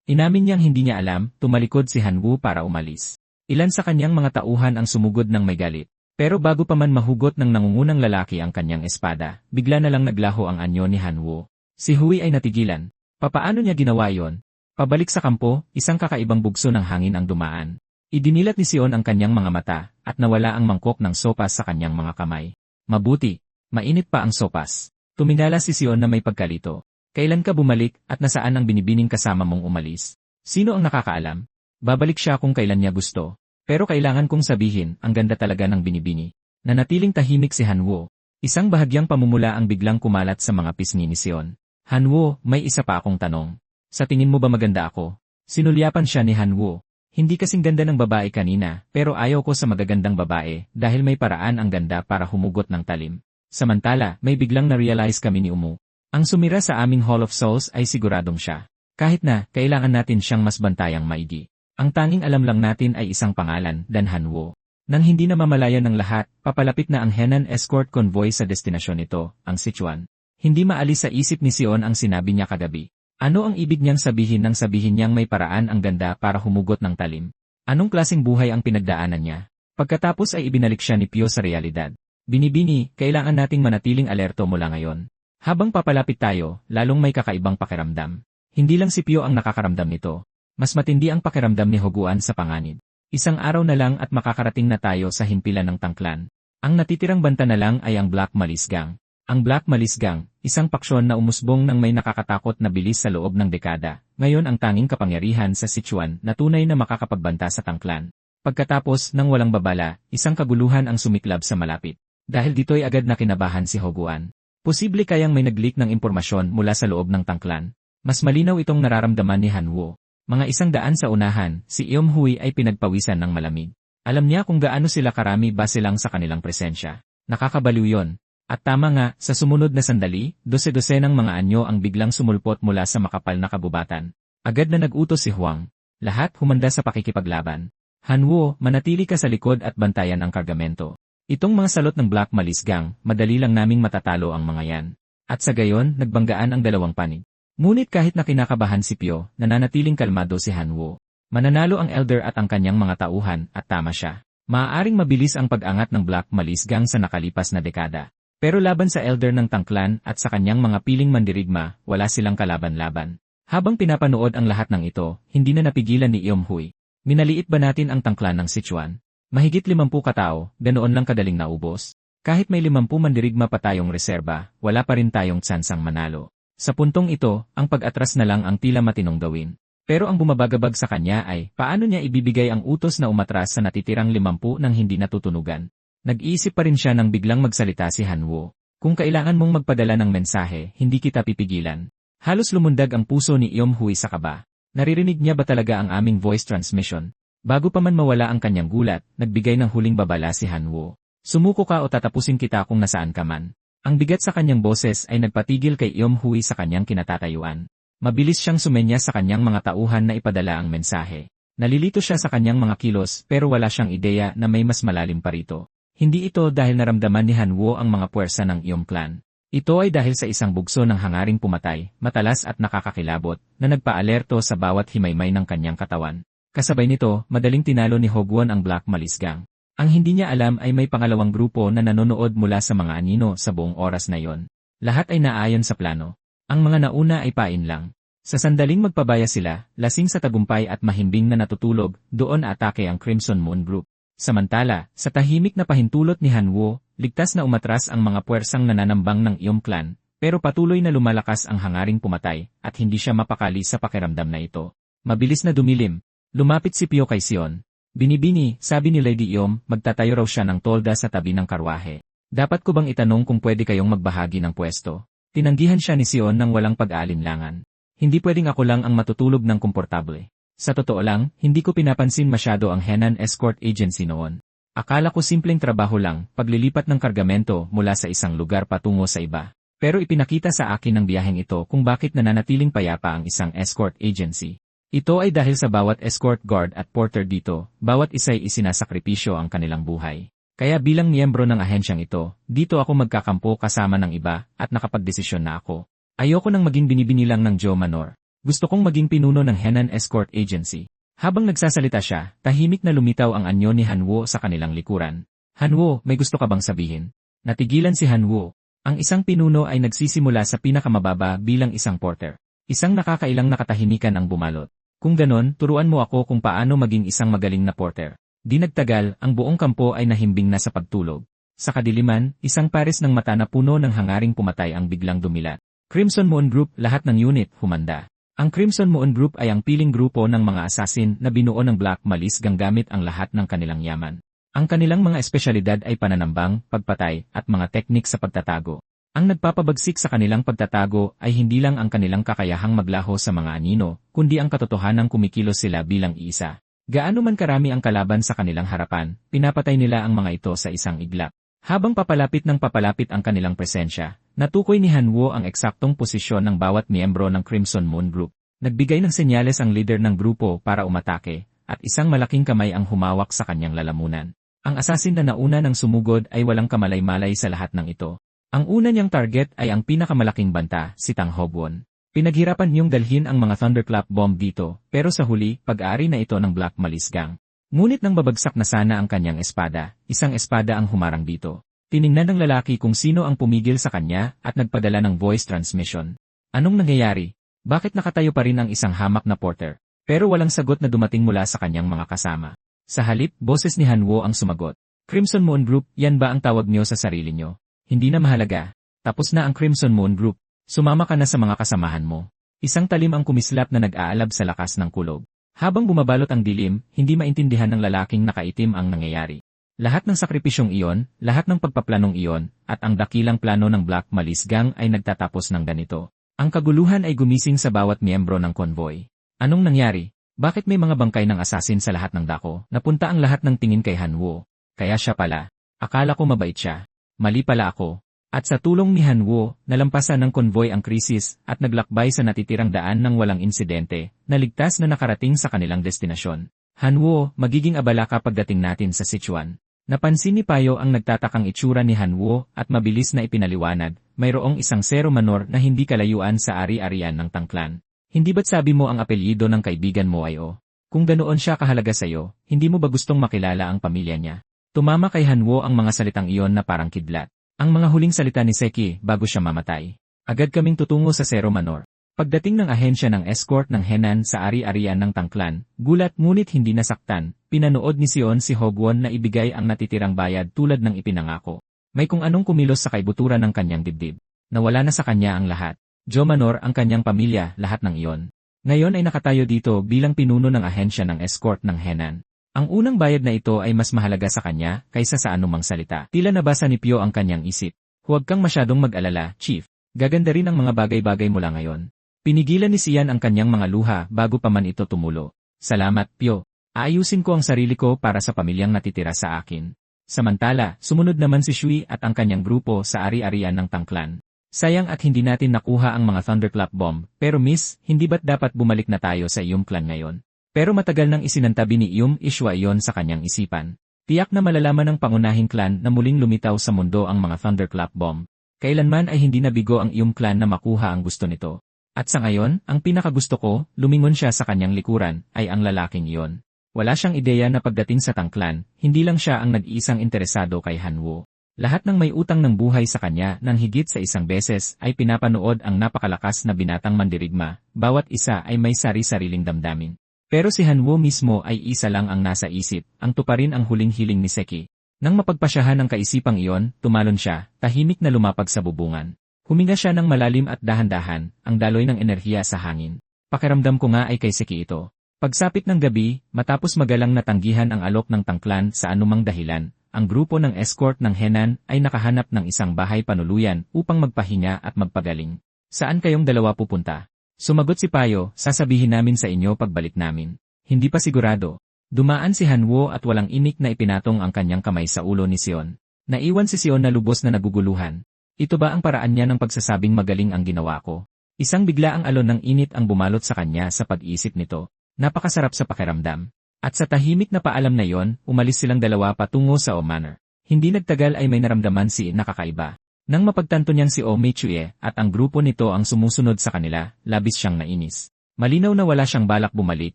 inamin niyang hindi niya alam, tumalikod si Han Wu para umalis. Ilan sa kanyang mga tauhan ang sumugod ng may galit. Pero bago pa man mahugot ng nangungunang lalaki ang kanyang espada, bigla na lang naglaho ang anyo ni Han Wu. Si Hui ay natigilan. Papaano niya ginawa yon? Pabalik sa kampo, isang kakaibang bugso ng hangin ang dumaan. Idinilat ni Sion ang kanyang mga mata, at nawala ang mangkok ng sopas sa kanyang mga kamay. Mabuti, mainit pa ang sopas. Tumingala si Sion na may pagkalito. Kailan ka bumalik at nasaan ang binibining kasama mong umalis? Sino ang nakakaalam? Babalik siya kung kailan niya gusto. Pero kailangan kong sabihin, ang ganda talaga ng binibini. Nanatiling tahimik si Han Wu. Isang bahagyang pamumula ang biglang kumalat sa mga pisngi ni Sion. Han Wu, may isa pa akong tanong. Sa tingin mo ba maganda ako? Sinulyapan siya ni Han Wu. Hindi kasing ganda ng babae kanina, pero ayaw ko sa magagandang babae dahil may paraan ang ganda para humugot ng talim. Samantala, may biglang na-realize kami ni Umu. Ang sumira sa aming Hall of Souls ay siguradong siya. Kahit na, kailangan natin siyang mas bantayang maigi. Ang tanging alam lang natin ay isang pangalan, Dan Han Wu. Nang hindi na mamalayan ng lahat, papalapit na ang Henan escort convoy sa destinasyon nito, ang Sichuan. Hindi maalis sa isip ni Sion ang sinabi niya kagabi. Ano ang ibig niyang sabihin nang sabihin niyang may paraan ang ganda para humugot ng talim? Anong klaseng buhay ang pinagdaanan niya? Pagkatapos ay ibinalik siya ni Pio sa realidad. Binibini, kailangan nating manatiling alerto mula ngayon. Habang papalapit tayo, lalong may kakaibang pakiramdam. Hindi lang si Pio ang nakakaramdam nito. Mas matindi ang pakiramdam ni Huguan sa panganib. Isang araw na lang at makakarating na tayo sa himpilan ng tangklan. Ang natitirang banta na lang ay ang Black Malice Gang. Ang Black Malice Gang, isang paksyon na umusbong ng may nakakatakot na bilis sa loob ng dekada, ngayon ang tanging kapangyarihan sa Sichuan na tunay na makakapagbanta sa tangklan. Pagkatapos ng walang babala, isang kaguluhan ang sumiklab sa malapit. Dahil dito'y agad na kinabahan si Hoguan. Posible kayang may nag-leak ng impormasyon mula sa loob ng tangklan. Mas malinaw itong nararamdaman ni Hanwoo. Mga 100 sa unahan, si Eom-hui ay pinagpawisan ng malamig. Alam niya kung gaano sila karami base lang sa kanilang presensya. Nakakabaliw yon. At tama nga, sa sumunod na sandali, 12 ng mga anyo ang biglang sumulpot mula sa makapal na kabubatan. Agad na nag-utos si Huang. Lahat humanda sa pakikipaglaban. Hanwoo, manatili ka sa likod at bantayan ang kargamento. Itong mga salot ng Black Malice Gang, madali lang naming matatalo ang mga yan. At sa gayon, nagbanggaan ang dalawang panig. Ngunit kahit na kinakabahan si Pyo, nananatiling kalmado si Hanwoo. Mananalo ang Elder at ang kanyang mga tauhan, at tama siya. Maaaring mabilis ang pag-angat ng Black Malice Gang sa nakalipas na dekada. Pero laban sa Elder ng tangklan at sa kanyang mga piling mandirigma, wala silang kalaban-laban. Habang pinapanood ang lahat ng ito, hindi na napigilan ni Eom-hui. Minaliit ba natin ang tangklan ng Sichuan? Mahigit 50 katao, ganoon lang kadaling naubos. Kahit may 50 mandirigma pa tayong reserba, wala pa rin tayong tsansang manalo. Sa puntong ito, ang pag-atras na lang ang tila matinong gawin. Pero ang bumabagabag sa kanya ay, paano niya ibibigay ang utos na umatras sa natitirang 50 nang hindi natutunugan? Nag-iisip pa rin siya nang biglang magsalita si Hanwoo. Kung kailangan mong magpadala ng mensahe, hindi kita pipigilan. Halos lumundag ang puso ni Eom-hui sa kaba. Naririnig niya ba talaga ang aming voice transmission? Bago pa man mawala ang kanyang gulat, nagbigay ng huling babala si Hanwoo. Sumuko ka o tatapusin kita kung nasaan ka man. Ang bigat sa kanyang boses ay nagpatigil kay Eom-hui sa kanyang kinatatayuan. Mabilis siyang sumenya sa kanyang mga tauhan na ipadala ang mensahe. Nalilito siya sa kanyang mga kilos pero wala siyang ideya na may mas malalim pa rito. Hindi ito dahil naramdaman ni Hanwoo ang mga puwersa ng Eom clan. Ito ay dahil sa isang bugso ng hangaring pumatay, matalas at nakakakilabot, na nagpa-alerto sa bawat himaymay ng kanyang katawan. Kasabay nito, madaling tinalo ni Hoguan ang Black Malice Gang. Ang hindi niya alam ay may pangalawang grupo na nanonood mula sa mga anino sa buong oras na yon. Lahat ay naayon sa plano. Ang mga nauna ay pain lang. Sa sandaling magpabaya sila, lasing sa tagumpay at mahimbing na natutulog, doon atake ang Crimson Moon Group. Samantala, sa tahimik na pahintulot ni Hanwoo, ligtas na umatras ang mga puwersang nananambang ng Eom clan, pero patuloy na lumalakas ang hangaring pumatay, at hindi siya mapakali sa pakiramdam na ito. Mabilis na dumilim. Lumapit si Pyo kay Sion. Binibini, sabi ni Lady Eom, magtatayo raw siya ng tolda sa tabi ng karwahe. Dapat ko bang itanong kung pwede kayong magbahagi ng pwesto? Tinanggihan siya ni Sion nang walang pag-aalinlangan. Hindi pwedeng ako lang ang matutulog ng komportable. Sa totoo lang, hindi ko pinapansin masyado ang Henan Escort Agency noon. Akala ko simpleng trabaho lang, paglilipat ng kargamento mula sa isang lugar patungo sa iba. Pero ipinakita sa akin ng biyaheng ito kung bakit nananatiling payapa ang isang escort agency. Ito ay dahil sa bawat escort guard at porter dito, bawat isa'y isinasakripisyo ang kanilang buhay. Kaya bilang miyembro ng ahensyang ito, dito ako magkakampo kasama ng iba at nakapagdesisyon na ako. Ayoko nang maging binibini lang ng Joe Manor. Gusto kong maging pinuno ng Henan Escort Agency. Habang nagsasalita siya, tahimik na lumitaw ang anyo ni Hanwoo sa kanilang likuran. Hanwoo, may gusto ka bang sabihin? Natigilan si Hanwoo. Ang isang pinuno ay nagsisimula sa pinakamababa bilang isang porter. Isang nakakailang nakatahimikan ang bumalot. Kung ganon, turuan mo ako kung paano maging isang magaling na porter. Di nagtagal, ang buong kampo ay nahimbing na sa pagtulog. Sa kadiliman, isang pares ng mata na puno ng hangaring pumatay ang biglang dumilat. Crimson Moon Group, lahat ng unit, humanda. Ang Crimson Moon Group ay ang piling grupo ng mga assassin na binuo ng Black Malice Gang gamit ang lahat ng kanilang yaman. Ang kanilang mga espesyalidad ay pananambang, pagpatay, at mga teknik sa pagtatago. Ang nagpapabagsik sa kanilang pagtatago ay hindi lang ang kanilang kakayahang maglaho sa mga anino, kundi ang katotohanang kumikilos sila bilang iisa. Gaano man karami ang kalaban sa kanilang harapan, pinapatay nila ang mga ito sa isang iglap. Habang papalapit ng papalapit ang kanilang presensya, natukoy ni Hanwoo ang eksaktong posisyon ng bawat miyembro ng Crimson Moon Group. Nagbigay ng senyales ang leader ng grupo para umatake, at isang malaking kamay ang humawak sa kanyang lalamunan. Ang assassin na nauna ng sumugod ay walang kamalay-malay sa lahat ng ito. Ang una niyang target ay ang pinakamalaking banta, si Tang Hobwon. Pinaghirapan niyong dalhin ang mga Thunderclap bomb dito, pero sa huli, pag-aari na ito ng Black Malice Gang. Ngunit nang babagsak na sana ang kanyang espada, isang espada ang humarang dito. Tiningnan ng lalaki kung sino ang pumigil sa kanya at nagpadala ng voice transmission. Anong nangyayari? Bakit nakatayo pa rin ang isang hamak na porter? Pero walang sagot na dumating mula sa kanyang mga kasama. Sa halip, boses ni Hanwoo ang sumagot. Crimson Moon Group, yan ba ang tawag niyo sa sarili niyo? Hindi na mahalaga. Tapos na ang Crimson Moon Group. Sumama ka na sa mga kasamahan mo. Isang talim ang kumislap na nag-aalab sa lakas ng kulog. Habang bumabalot ang dilim, hindi maintindihan ng lalaking nakaitim ang nangyayari. Lahat ng sakripisyong iyon, lahat ng pagpaplanong iyon, at ang dakilang plano ng Black Malice Gang ay nagtatapos ng ganito. Ang kaguluhan ay gumising sa bawat miyembro ng convoy. Anong nangyari? Bakit may mga bangkay ng asasin sa lahat ng dako? Napunta ang lahat ng tingin kay Hanwo. Kaya siya pala. Akala ko mabait siya. Mali pala ako. At sa tulong ni Hanwo, nalampasan ng convoy ang krisis at naglakbay sa natitirang daan ng walang insidente, na ligtas na nakarating sa kanilang destinasyon. Hanwo, magiging abala ka pagdating natin sa Sichuan. Napansin ni Payo ang nagtatakang itsura ni Hanwo at mabilis na ipinaliwanag, mayroong isang Zero Manor na hindi kalayuan sa ari-arian ng Tangklan. Hindi ba't sabi mo ang apelyido ng kaibigan mo ay O? Kung ganoon siya kahalaga sa'yo, hindi mo ba gustong makilala ang pamilya niya? Tumama kay Hanwo ang mga salitang iyon na parang kidlat. Ang mga huling salita ni Seki bago siya mamatay. Agad kaming tutungo sa Zero Manor. Pagdating ng ahensya ng escort ng Henan sa ari-arian ng Tangklan, gulat ngunit hindi nasaktan, pinanood ni Sion si Hogwon na ibigay ang natitirang bayad tulad ng ipinangako. May kung anong kumilos sa kaibuturan ng kanyang dibdib. Nawala na sa kanya ang lahat. Jo Manor ang kanyang pamilya, lahat ng iyon. Ngayon ay nakatayo dito bilang pinuno ng ahensya ng escort ng Henan. Ang unang bayad na ito ay mas mahalaga sa kanya kaysa sa anumang salita. Tila nabasa ni Pyo ang kanyang isip. Huwag kang masyadong mag-alala, Chief. Gaganda rin ang mga bagay-bagay mula ngayon. Pinigilan ni Sian ang kanyang mga luha bago pa man ito tumulo. Salamat, Pyo. Aayusin ko ang sarili ko para sa pamilyang natitira sa akin. Samantala, sumunod naman si Shui at ang kanyang grupo sa ari-arian ng Tangklan. Sayang at hindi natin nakuha ang mga Thunderclap bomb, pero Miss, hindi ba't dapat bumalik na tayo sa iyong clan ngayon? Pero matagal nang isinantabi ni Iyum Ishwa iyon sa kanyang isipan. Tiyak na malalaman ng pangunahing clan na muling lumitaw sa mundo ang mga Thunderclap bomb. Kailanman ay hindi nabigo ang Iyum clan na makuha ang gusto nito. At sa ngayon, ang pinakagusto ko, lumingon siya sa kanyang likuran, ay ang lalaking iyon. Wala siyang ideya na pagdating sa Tangklan, hindi lang siya ang nag-iisang interesado kay Hanwo. Lahat ng may utang ng buhay sa kanya nang higit sa isang beses ay pinapanood ang napakalakas na binatang mandirigma, bawat isa ay may sari-sariling damdamin. Pero si Hanwo mismo ay isa lang ang nasa isip, ang tuparin ang huling hiling ni Seki. Nang mapagpasyahan ang kaisipang iyon, tumalon siya, tahimik na lumapag sa bubungan. Huminga siya ng malalim at dahan-dahan, ang daloy ng enerhiya sa hangin. Pakiramdam ko nga ay kay Seki ito. Pagsapit ng gabi, matapos magalang natanggihan ang alok ng Tangklan sa anumang dahilan, ang grupo ng escort ng Henan ay nakahanap ng isang bahay panuluyan upang magpahinga at magpagaling. Saan kayong dalawa pupunta? Sumagot si Payo, sasabihin namin sa inyo pagbalik namin. Hindi pa sigurado. Dumaan si Hanwo at walang imik na ipinatong ang kanyang kamay sa ulo ni Sion. Naiwan si Sion na lubos na naguguluhan. Ito ba ang paraan niya ng pagsasabing magaling ang ginawa ko? Isang biglaang alon ng init ang bumalot sa kanya sa pag-iisip nito. Napakasarap sa pakiramdam. At sa tahimik na paalam na yon, umalis silang dalawa patungo sa O Manor. Hindi nagtagal ay may naramdaman si nakakaiba. Nang mapagtanto niyang si O Meichue at ang grupo nito ang sumusunod sa kanila, labis siyang nainis. Malinaw na wala siyang balak bumalik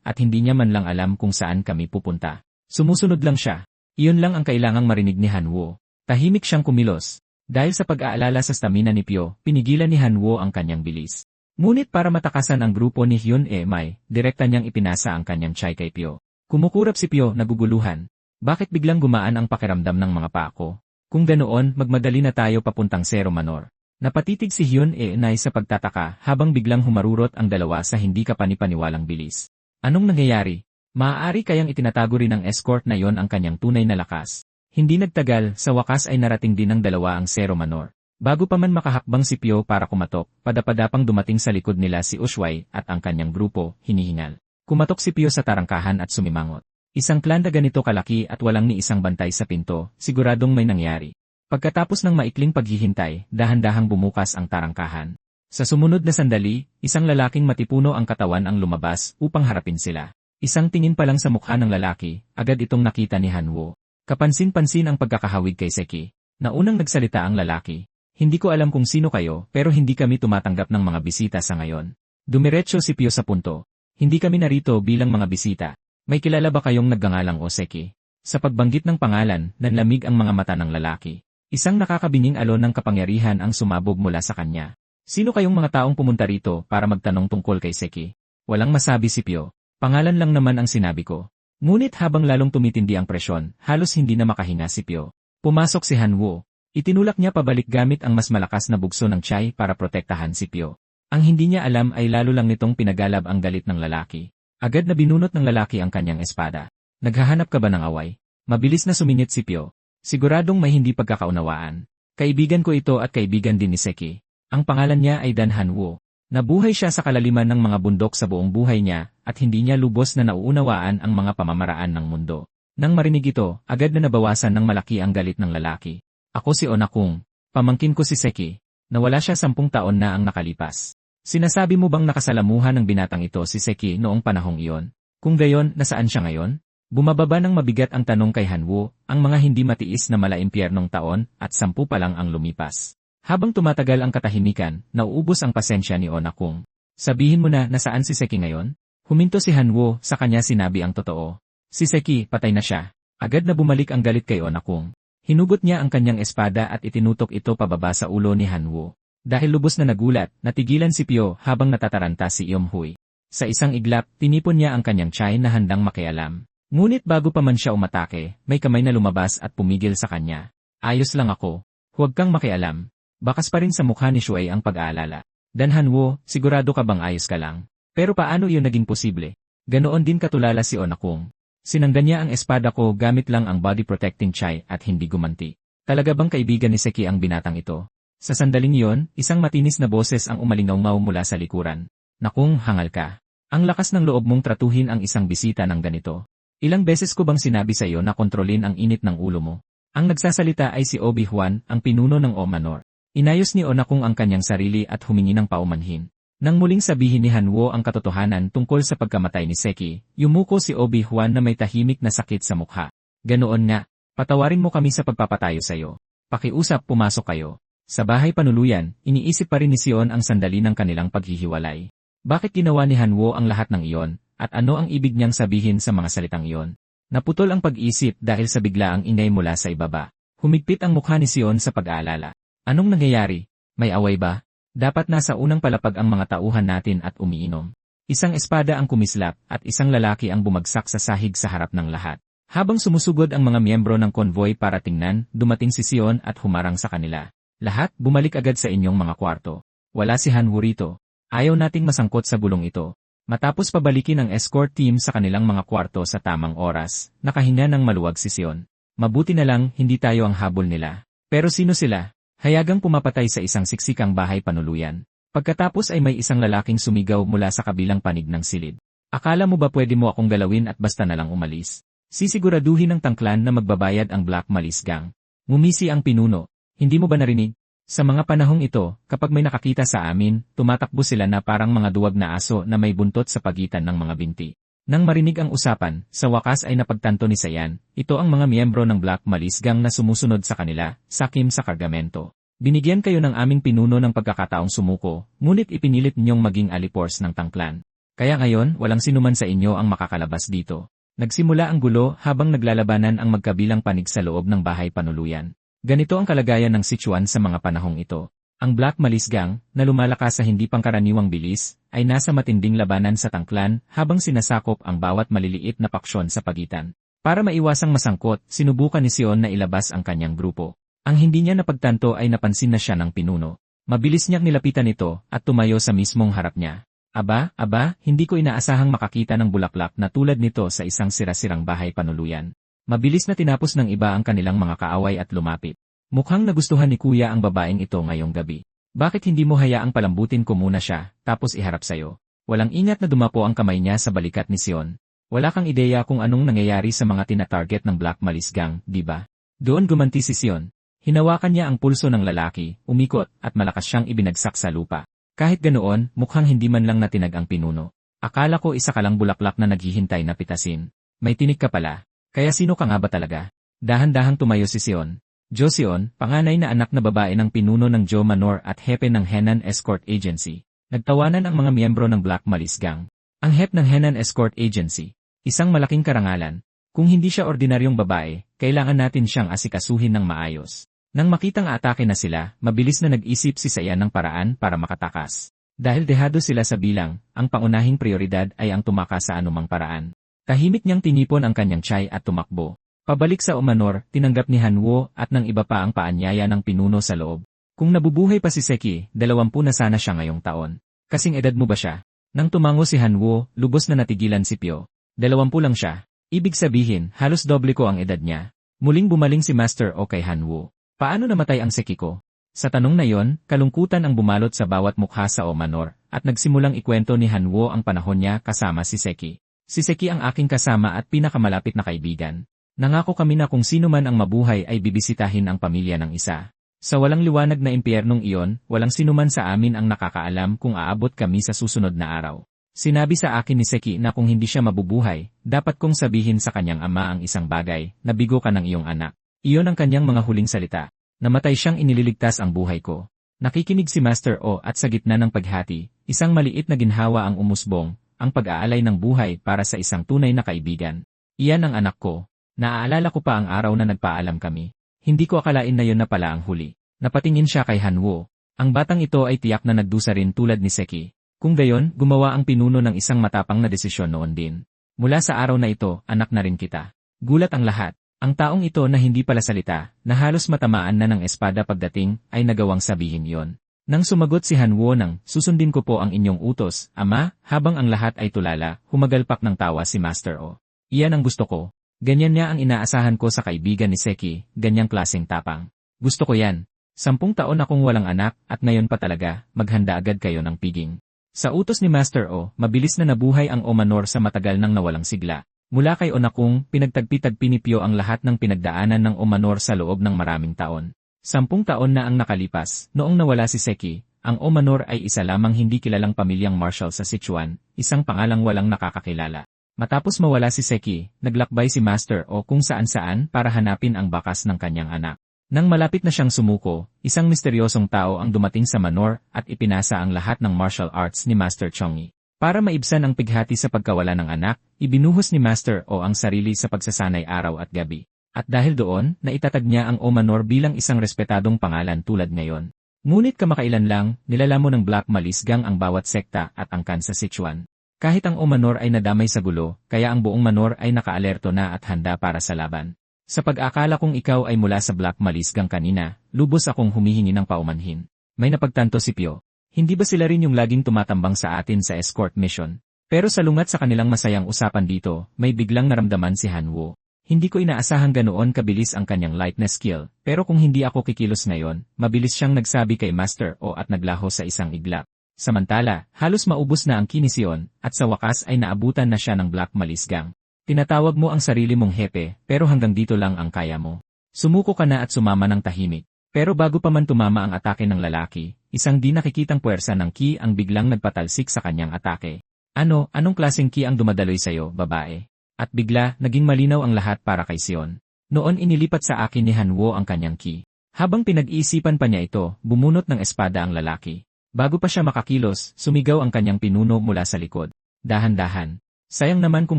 at hindi niya man lang alam kung saan kami pupunta. Sumusunod lang siya. Iyon lang ang kailangang marinig ni Hanwo. Tahimik siyang kumilos. Dahil sa pag-aalala sa stamina ni Pyo, pinigilan ni Hanwo ang kanyang bilis. Ngunit para matakasan ang grupo ni Hyun Mai, direkta niyang ipinasa ang kanyang chai kay Pyo. Kumukurap si Pyo, naguguluhan. Bakit biglang gumaan ang pakiramdam ng mga paa ko? Kung ganoon, magmadali na tayo papuntang Zero Manor. Napatitig si Hyun Mai sa pagtataka habang biglang humarurot ang dalawa sa hindi kapanipaniwalang bilis. Anong nangyayari? Maaari kayang itinatago rin ng escort na yon ang kanyang tunay na lakas. Hindi nagtagal, sa wakas ay narating din ng dalawa ang Zero Manor. Bago pa man makahakbang si Pyo para kumatok, padapadapang dumating sa likod nila si Ushwai at ang kanyang grupo, hinihingal. Kumatok si Pyo sa tarangkahan at sumimangot. Isang clan na ganito kalaki at walang ni isang bantay sa pinto, siguradong may nangyari. Pagkatapos ng maikling paghihintay, dahan-dahang bumukas ang tarangkahan. Sa sumunod na sandali, isang lalaking matipuno ang katawan ang lumabas upang harapin sila. Isang tingin pa lang sa mukha ng lalaki, agad itong nakita ni Hanwo. Kapansin-pansin ang pagkakahawig kay Seki. Naunang nagsalita ang lalaki. Hindi ko alam kung sino kayo, pero hindi kami tumatanggap ng mga bisita sa ngayon. Dumiretso si Pyo sa punto. Hindi kami narito bilang mga bisita. May kilala ba kayong naggangalang Oseki? Sa pagbanggit ng pangalan, nanlamig ang mga mata ng lalaki. Isang nakakabinging alon ng kapangyarihan ang sumabog mula sa kanya. Sino kayong mga taong pumunta rito para magtanong tungkol kay Seki? Walang masabi si Pyo. Pangalan lang naman ang sinabi ko. Ngunit habang lalong tumitindi ang presyon, halos hindi na makahinga si Pyo. Pumasok si Hanwo. Itinulak niya pabalik gamit ang mas malakas na bugso ng chai para protektahan si Pyo. Ang hindi niya alam ay lalo lang nitong pinagalab ang galit ng lalaki. Agad na binunot ng lalaki ang kanyang espada. Naghahanap ka ba ng away? Mabilis na sumingit si Pyo. Siguradong may hindi pagkakaunawaan. Kaibigan ko ito at kaibigan din ni Seki. Ang pangalan niya ay Dan Hanwo. Nabuhay siya sa kalaliman ng mga bundok sa buong buhay niya at hindi niya lubos na nauunawaan ang mga pamamaraan ng mundo. Nang marinig ito, agad na nabawasan ng malaki ang galit ng lalaki. Ako si Onakung. Pamangkin ko si Seki. Nawala siya 10 taon na ang nakalipas. Sinasabi mo bang nakasalamuhan ng binatang ito si Seki noong panahong iyon? Kung gayon, nasaan siya ngayon? Bumababa ng mabigat ang tanong kay Hanwo, ang mga hindi matiis na malaimpyernong taon at 10 pa lang ang lumipas. Habang tumatagal ang katahimikan, nauubos ang pasensya ni Onakung. Sabihin mo na nasaan si Seki ngayon? Huminto si Hanwo, sa kanya sinabi ang totoo. Si Seki, patay na siya. Agad na bumalik ang galit kay Onakung. Hinugot niya ang kanyang espada at itinutok ito pababa sa ulo ni Hanwo. Dahil lubos na nagulat, natigilan si Pyo habang natataranta si Yomhui. Sa isang iglap, tinipon niya ang kanyang tiyan na handang makialam. Ngunit bago pa man siya umatake, may kamay na lumabas at pumigil sa kanya. Ayos lang ako. Huwag kang makialam. Bakas pa rin sa mukha ni Shuai ang pag-aalala. Dan Hanwo, sigurado ka bang ayos ka lang? Pero paano iyon naging posible? Ganoon din katulala si Onakung. Sinanggan niya ang espada ko gamit lang ang body protecting chai at hindi gumanti. Talaga bang kaibigan ni Seki ang binatang ito? Sa sandaling iyon, isang matinis na boses ang umalingaw mula sa likuran. Nakung, hangal ka. Ang lakas ng loob mong tratuhin ang isang bisita ng ganito. Ilang beses ko bang sinabi sa iyo na kontrolin ang init ng ulo mo? Ang nagsasalita ay si Obi-Wan, ang pinuno ng Omanor. Inayos ni Onakung ang kanyang sarili at humingi ng paumanhin. Nang muling sabihin ni Hanwo ang katotohanan tungkol sa pagkamatay ni Seki, yumuko si Obi-Wan na may tahimik na sakit sa mukha. Ganoon nga, patawarin mo kami sa pagpapatayo sa iyo. Pakiusap, pumasok kayo. Sa bahay panuluyan, iniisip pa rin ni Sion ang sandali ng kanilang paghihiwalay. Bakit ginawa ni Hanwo ang lahat ng iyon, at ano ang ibig niyang sabihin sa mga salitang iyon? Naputol ang pag-isip dahil sa biglaang ingay mula sa ibaba. Humigpit ang mukha ni Sion sa pag-aalala. Anong nangyayari? May away ba? Dapat nasa unang palapag ang mga tauhan natin at umiinom. Isang espada ang kumislap at isang lalaki ang bumagsak sa sahig sa harap ng lahat. Habang sumusugod ang mga miyembro ng konvoy para tingnan, dumating si Sion at humarang sa kanila. Lahat, bumalik agad sa inyong mga kwarto. Wala si Hanwo rito. Ayaw nating masangkot sa bulong ito. Matapos pabalikin ang escort team sa kanilang mga kwarto sa tamang oras, nakahinga ng maluwag si Sion. Mabuti na lang, hindi tayo ang habol nila. Pero sino sila? Hayagang pumapatay sa isang siksikang bahay panuluyan. Pagkatapos ay may isang lalaking sumigaw mula sa kabilang panig ng silid. Akala mo ba pwede mo akong galawin at basta na lang umalis? Sisiguraduhin ng tangklan na magbabayad ang Black Malice Gang. Ngumisi ang pinuno. Hindi mo ba narinig? Sa mga panahong ito, kapag may nakakita sa amin, tumatakbo sila na parang mga duwag na aso na may buntot sa pagitan ng mga binti. Nang marinig ang usapan, sa wakas ay napagtanto ni Sayan, ito ang mga miyembro ng Black Malice Gang na sumusunod sa kanila, sakim sa kargamento. Binigyan kayo ng aming pinuno ng pagkakataong sumuko, ngunit ipinilit ninyong maging alipors ng tangklan. Kaya ngayon, walang sinuman sa inyo ang makakalabas dito. Nagsimula ang gulo habang naglalabanan ang magkabilang panig sa loob ng bahay panuluyan. Ganito ang kalagayan ng Sichuan sa mga panahong ito. Ang Black Malice Gang, na lumalakas sa hindi pangkaraniwang bilis, ay nasa matinding labanan sa tangklan habang sinasakop ang bawat maliliit na paksyon sa pagitan. Para maiwasang masangkot, sinubukan ni Sion na ilabas ang kanyang grupo. Ang hindi niya napagtanto ay napansin na siya ng pinuno. Mabilis niyang nilapitan ito at tumayo sa mismong harap niya. Aba, hindi ko inaasahang makakita ng bulaklak na tulad nito sa isang sirasirang bahay panuluyan. Mabilis na tinapos ng iba ang kanilang mga kaaway at lumapit. Mukhang nagustuhan ni Kuya ang babaeng ito ngayong gabi. Bakit hindi mo hayaang palambutin ko muna siya, tapos iharap sayo? Walang ingat na dumapo ang kamay niya sa balikat ni Sion. Wala kang ideya kung anong nangyayari sa mga tina-target ng Black Malice Gang, di ba? Doon gumanti si Sion. Hinawakan niya ang pulso ng lalaki, umikot, at malakas siyang ibinagsak sa lupa. Kahit ganoon, mukhang hindi man lang natinag ang pinuno. Akala ko isa ka lang bulaklak na naghihintay na pitasin. May tinik ka pala. Kaya sino ka nga ba talaga? Dahan-dahang tumayo si Sion. Jo Sion, panganay na anak na babae ng pinuno ng Jo Manor at hepe ng Henan Escort Agency. Nagtawanan ang mga miyembro ng Black Malice Gang. Ang hepe ng Henan Escort Agency, isang malaking karangalan. Kung hindi siya ordinaryong babae, kailangan natin siyang asikasuhin ng maayos. Nang makitang atake na sila, mabilis na nag-isip si Sayan ng paraan para makatakas. Dahil dehado sila sa bilang, ang pangunahing prioridad ay ang tumakas sa anumang paraan. Tahimik niyang tinipon ang kanyang tiyay at tumakbo. Pabalik sa Omanor, tinanggap ni Hanwo at ng iba pa ang paanyaya ng pinuno sa loob. Kung nabubuhay pa si Seki, 20 na sana siya ngayong taon. Kasing edad mo ba siya? Nang tumango si Hanwo, lubos na natigilan si Pyo. 20 lang siya. Ibig sabihin, halos doble ko ang edad niya. Muling bumaling si Master O kay Hanwoo. Paano namatay ang Seki ko? Sa tanong na yon, kalungkutan ang bumalot sa bawat mukha sa Omanor, at nagsimulang ikwento ni Hanwoo ang panahon niya kasama si Seki. Si Seki ang aking kasama at pinakamalapit na kaibigan. Nangako kami na kung sino man ang mabuhay ay bibisitahin ang pamilya ng isa. Sa walang liwanag na impyernong iyon, walang sinuman sa amin ang nakakaalam kung aabot kami sa susunod na araw. Sinabi sa akin ni Seki na kung hindi siya mabubuhay, dapat kong sabihin sa kanyang ama ang isang bagay, na bigo ka ng iyong anak. Iyon ang kanyang mga huling salita. Namatay siyang inililigtas ang buhay ko. Nakikinig si Master O at sa gitna ng paghati, isang maliit na ginhawa ang umusbong, ang pag-aalay ng buhay para sa isang tunay na kaibigan. Iyan ang anak ko. Naaalala ko pa ang araw na nagpaalam kami. Hindi ko akalain na yon na pala ang huli. Napatingin siya kay Hanwoo. Ang batang ito ay tiyak na nagdusa rin tulad ni Seki. Kung gayon, gumawa ang pinuno ng isang matapang na desisyon noon din. Mula sa araw na ito, anak na rin kita. Gulat ang lahat. Ang taong ito na hindi pala salita, na halos matamaan na ng espada pagdating, ay nagawang sabihin yon. Nang sumagot si Hanwoo ng, susundin ko po ang inyong utos, ama, habang ang lahat ay tulala, humagalpak ng tawa si Master O. Iyan ang gusto ko. Ganyan niya ang inaasahan ko sa kaibigan ni Seki, ganyang klaseng tapang. Gusto ko yan. 10 taon akong walang anak, at ngayon pa talaga, maghanda agad kayo ng piging. Sa utos ni Master O, mabilis na nabuhay ang Omanor sa matagal nang nawalang sigla. Mula kay Onakung, pinagtagpi-tagpi ni Pyo ang lahat ng pinagdaanan ng Omanor sa loob ng maraming taon. 10 taon na ang nakalipas, noong nawala si Seki, ang Omanor ay isa lamang hindi kilalang pamilyang martial sa Sichuan, isang pangalang walang nakakakilala. Matapos mawala si Seki, naglakbay si Master O kung saan-saan para hanapin ang bakas ng kanyang anak. Nang malapit na siyang sumuko, isang misteryosong tao ang dumating sa Manor at ipinasa ang lahat ng martial arts ni Master Chongyi. Para maibsan ang pighati sa pagkawala ng anak, ibinuhos ni Master O ang sarili sa pagsasanay araw at gabi. At dahil doon, naitatag niya ang Omanor bilang isang respetadong pangalan tulad ngayon. Ngunit kamakailan lang, nilalamon ng Black Malisgang ang bawat sekta at angkan sa Sichuan. Kahit ang Omanor ay nadamay sa gulo, kaya ang buong Manor ay nakaalerto na at handa para sa laban. Sa pag-akala kong ikaw ay mula sa Black Malisgang kanina, lubos akong humihingi ng paumanhin. May napagtanto si Pyo. Hindi ba sila rin yung laging tumatambang sa atin sa escort mission? Pero salungat sa kanilang masayang usapan dito, may biglang naramdaman si Hanwoo. Hindi ko inaasahang ganoon kabilis ang kanyang lightness skill, pero kung hindi ako kikilos ngayon, mabilis siyang nagsabi kay Master O at naglaho sa isang iglap. Samantala, halos maubos na ang kinisyon, at sa wakas ay naabutan na siya ng Black Malisgang. Tinatawag mo ang sarili mong hepe, pero hanggang dito lang ang kaya mo. Sumuko ka na at sumama ng tahimik. Pero bago pa man tumama ang atake ng lalaki, isang di nakikitang puwersa ng ki ang biglang nagpatalsik sa kanyang atake. Anong klaseng ki ang dumadaloy sa'yo, babae? At bigla, naging malinaw ang lahat para kay Sion. Noon inilipat sa akin ni Hanwoo ang kanyang ki. Habang pinag-iisipan pa niya ito, bumunot ng espada ang lalaki. Bago pa siya makakilos, sumigaw ang kanyang pinuno mula sa likod. Dahan-dahan. Sayang naman kung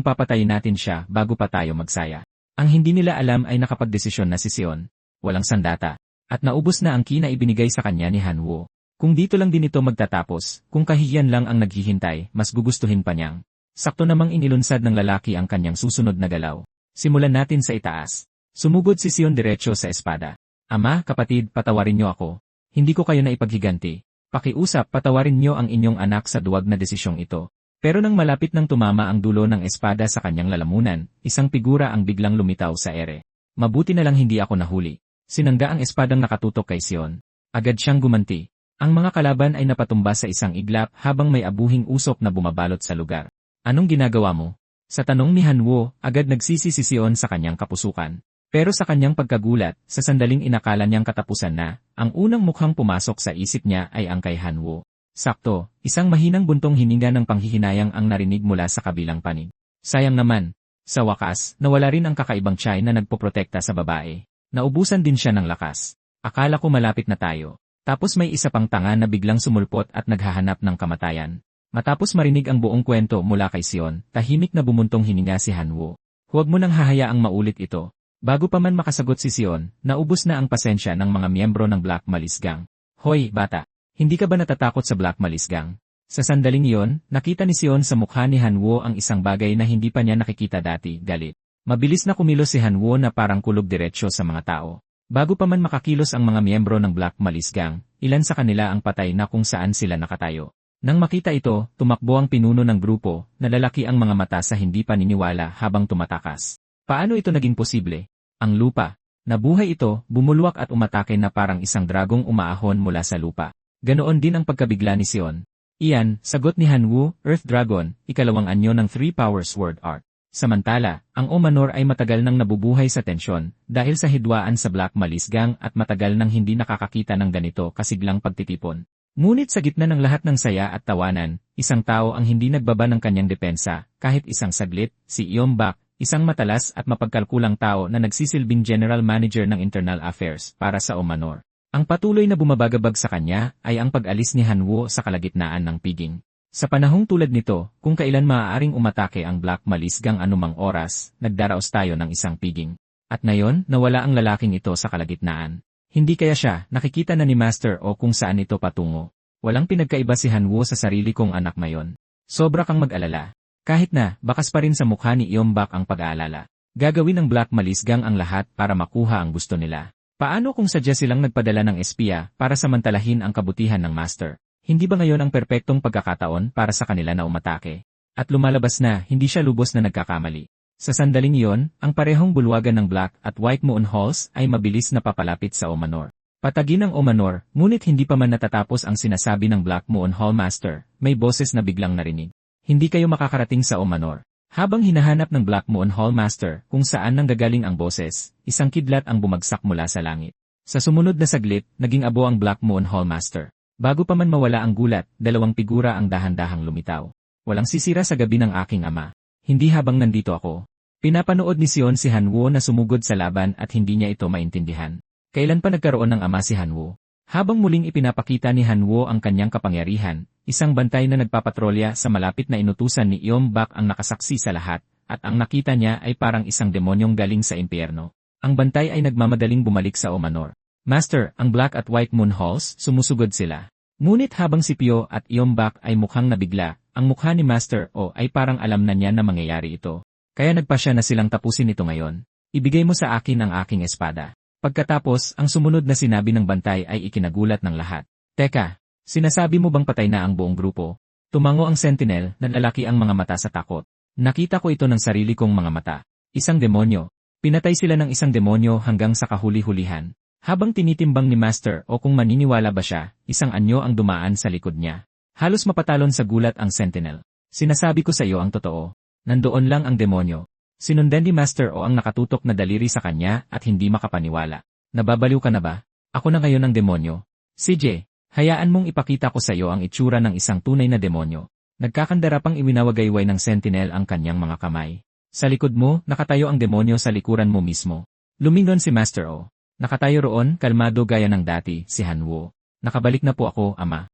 papatayin natin siya bago pa tayo magsaya. Ang hindi nila alam ay nakapagdesisyon na si Sion. Walang sandata. At naubos na ang ki na ibinigay sa kanya ni Hanwoo. Kung dito lang din ito magtatapos, kung kahihiyan lang ang naghihintay, mas gugustuhin pa niyang. Sakto namang inilunsad ng lalaki ang kanyang susunod na galaw. Simulan natin sa itaas. Sumugod si Sion diretso sa espada. Ama, kapatid, patawarin niyo ako. Hindi ko kayo na ipaghiganti. Pakiusap, patawarin niyo ang inyong anak sa duwag na desisyong ito. Pero nang malapit nang tumama ang dulo ng espada sa kanyang lalamunan, isang figura ang biglang lumitaw sa ere. Mabuti na lang hindi ako nahuli. Sinangga ang espadang nakatutok kay Sion. Agad siyang gumanti. Ang mga kalaban ay napatumba sa isang iglap habang may abuhing usok na bumabalot sa lugar. Anong ginagawa mo? Sa tanong ni Hanwoo, agad nagsisi si Sion sa kanyang kapusukan. Pero sa kanyang pagkagulat, sa sandaling inakala niyang katapusan na, ang unang mukhang pumasok sa isip niya ay ang kay Hanwoo. Sakto, isang mahinang buntong hininga ng panghihinayang ang narinig mula sa kabilang panig. Sayang naman. Sa wakas, nawala rin ang kakaibang tiyay na nagpoprotekta sa babae. Naubusan din siya ng lakas. Akala ko malapit na tayo. Tapos may isa pang tanga na biglang sumulpot at naghahanap ng kamatayan. Matapos marinig ang buong kwento mula kay Sion, tahimik na bumuntong hininga si Hanwoo. Huwag mo nang hahayaang maulit ito. Bago pa man makasagot si Sion, naubos na ang pasensya ng mga miyembro ng Black Malisgang. Hoy, bata! Hindi ka ba natatakot sa Black Malisgang? Sa sandaling iyon, nakita ni Sion sa mukha ni Hanwoo ang isang bagay na hindi pa niya nakikita dati, galit. Mabilis na kumilos si Hanwoo na parang kulog diretsyo sa mga tao. Bago pa man makakilos ang mga miyembro ng Black Malisgang, ilan sa kanila ang patay na kung saan sila nakatayo. Nang makita ito, tumakbo ang pinuno ng grupo, nalalaki ang mga mata sa hindi paniniwala habang tumatakas. Paano ito naging posible? Ang lupa. Nabuhay ito, bumulwak at umatake na parang isang dragong umaahon mula sa lupa. Ganoon din ang pagkabigla ni Sion. Iyan, sagot ni Hanwoo, Earth Dragon, ikalawang anyo ng Three Power Sword Art. Samantala, ang Omanor ay matagal nang nabubuhay sa tensyon, dahil sa hidwaan sa Black Malisgang at matagal nang hindi nakakakita ng ganito kasiglang pagtitipon. Ngunit sa gitna ng lahat ng saya at tawanan, isang tao ang hindi nagbaba ng kanyang depensa, kahit isang saglit, si Iombak, isang matalas at mapagkalkulang tao na nagsisilbing General Manager ng Internal Affairs para sa Omanor. Ang patuloy na bumabagabag sa kanya ay ang pag-alis ni Hanwoo sa kalagitnaan ng piging. Sa panahong tulad nito, kung kailan maaaring umatake ang Black Malisgang anumang oras, nagdaraos tayo ng isang piging. At ngayon, nawala ang lalaking ito sa kalagitnaan. Hindi kaya siya nakikita na ni Master o kung saan ito patungo. Walang pinagkaiba si Hanwoo sa sarili kong anak mayon. Sobra kang mag-alala. Kahit na, bakas pa rin sa mukha ni Iombak ang pag-aalala. Gagawin ng Black Malisgang ang lahat para makuha ang gusto nila. Paano kung sadya silang nagpadala ng espiya para samantalahin ang kabutihan ng Master? Hindi ba ngayon ang perpektong pagkakataon para sa kanila na umatake? At lumalabas na, hindi siya lubos na nagkakamali. Sa sandaling iyon, ang parehong bulwagan ng Black at White Moon Halls ay mabilis na papalapit sa Omanor. Patagi ng Omanor, ngunit hindi pa man natatapos ang sinasabi ng Black Moon Hall Master, may boses na biglang narinig. Hindi kayo makakarating sa Omanor. Habang hinahanap ng Black Moon Hall Master kung saan nanggagaling ang boses, isang kidlat ang bumagsak mula sa langit. Sa sumunod na saglit, naging abo ang Black Moon Hall Master. Bago pa man mawala ang gulat, dalawang figura ang dahan-dahang lumitaw. Walang sisira sa gabi ng aking ama. Hindi habang nandito ako. Pinapanood ni Sion si Hanwoo na sumugod sa laban at hindi niya ito maintindihan. Kailan pa nagkaroon ng ama si Hanwoo? Habang muling ipinapakita ni Hanwoo ang kanyang kapangyarihan, isang bantay na nagpapatrolya sa malapit na inutusan ni Iombak ang nakasaksi sa lahat, at ang nakita niya ay parang isang demonyong galing sa impyerno. Ang bantay ay nagmamadaling bumalik sa Omanor. Master, ang Black at White Moon Halls, sumusugod sila. Ngunit habang si Pyo at Iombak ay mukhang nabigla, ang mukha ni Master O ay parang alam na niya na mangyayari ito. Kaya nagpasya na silang tapusin ito ngayon. Ibigay mo sa akin ang aking espada. Pagkatapos, ang sumunod na sinabi ng bantay ay ikinagulat ng lahat. Teka, sinasabi mo bang patay na ang buong grupo? Tumango ang sentinel, nalalaki ang mga mata sa takot. Nakita ko ito ng sarili kong mga mata. Isang demonyo. Pinatay sila ng isang demonyo hanggang sa kahuli-hulihan. Habang tinitimbang ni Master O kung maniniwala ba siya, isang anyo ang dumaan sa likod niya. Halos mapatalon sa gulat ang sentinel. Sinasabi ko sa iyo ang totoo. Nandoon lang ang demonyo. Sinundan ni Master O ang nakatutok na daliri sa kanya at hindi makapaniwala. Nababaliw ka na ba? Ako na ngayon ang demonyo. CJ, hayaan mong ipakita ko sa iyo ang itsura ng isang tunay na demonyo. Nagkakandara pang iwinawagayway ng sentinel ang kanyang mga kamay. Sa likod mo, nakatayo ang demonyo sa likuran mo mismo. Lumingon si Master O. Nakatayo roon, kalmado gaya ng dati, si Hanwoo. Nakabalik na po ako, ama.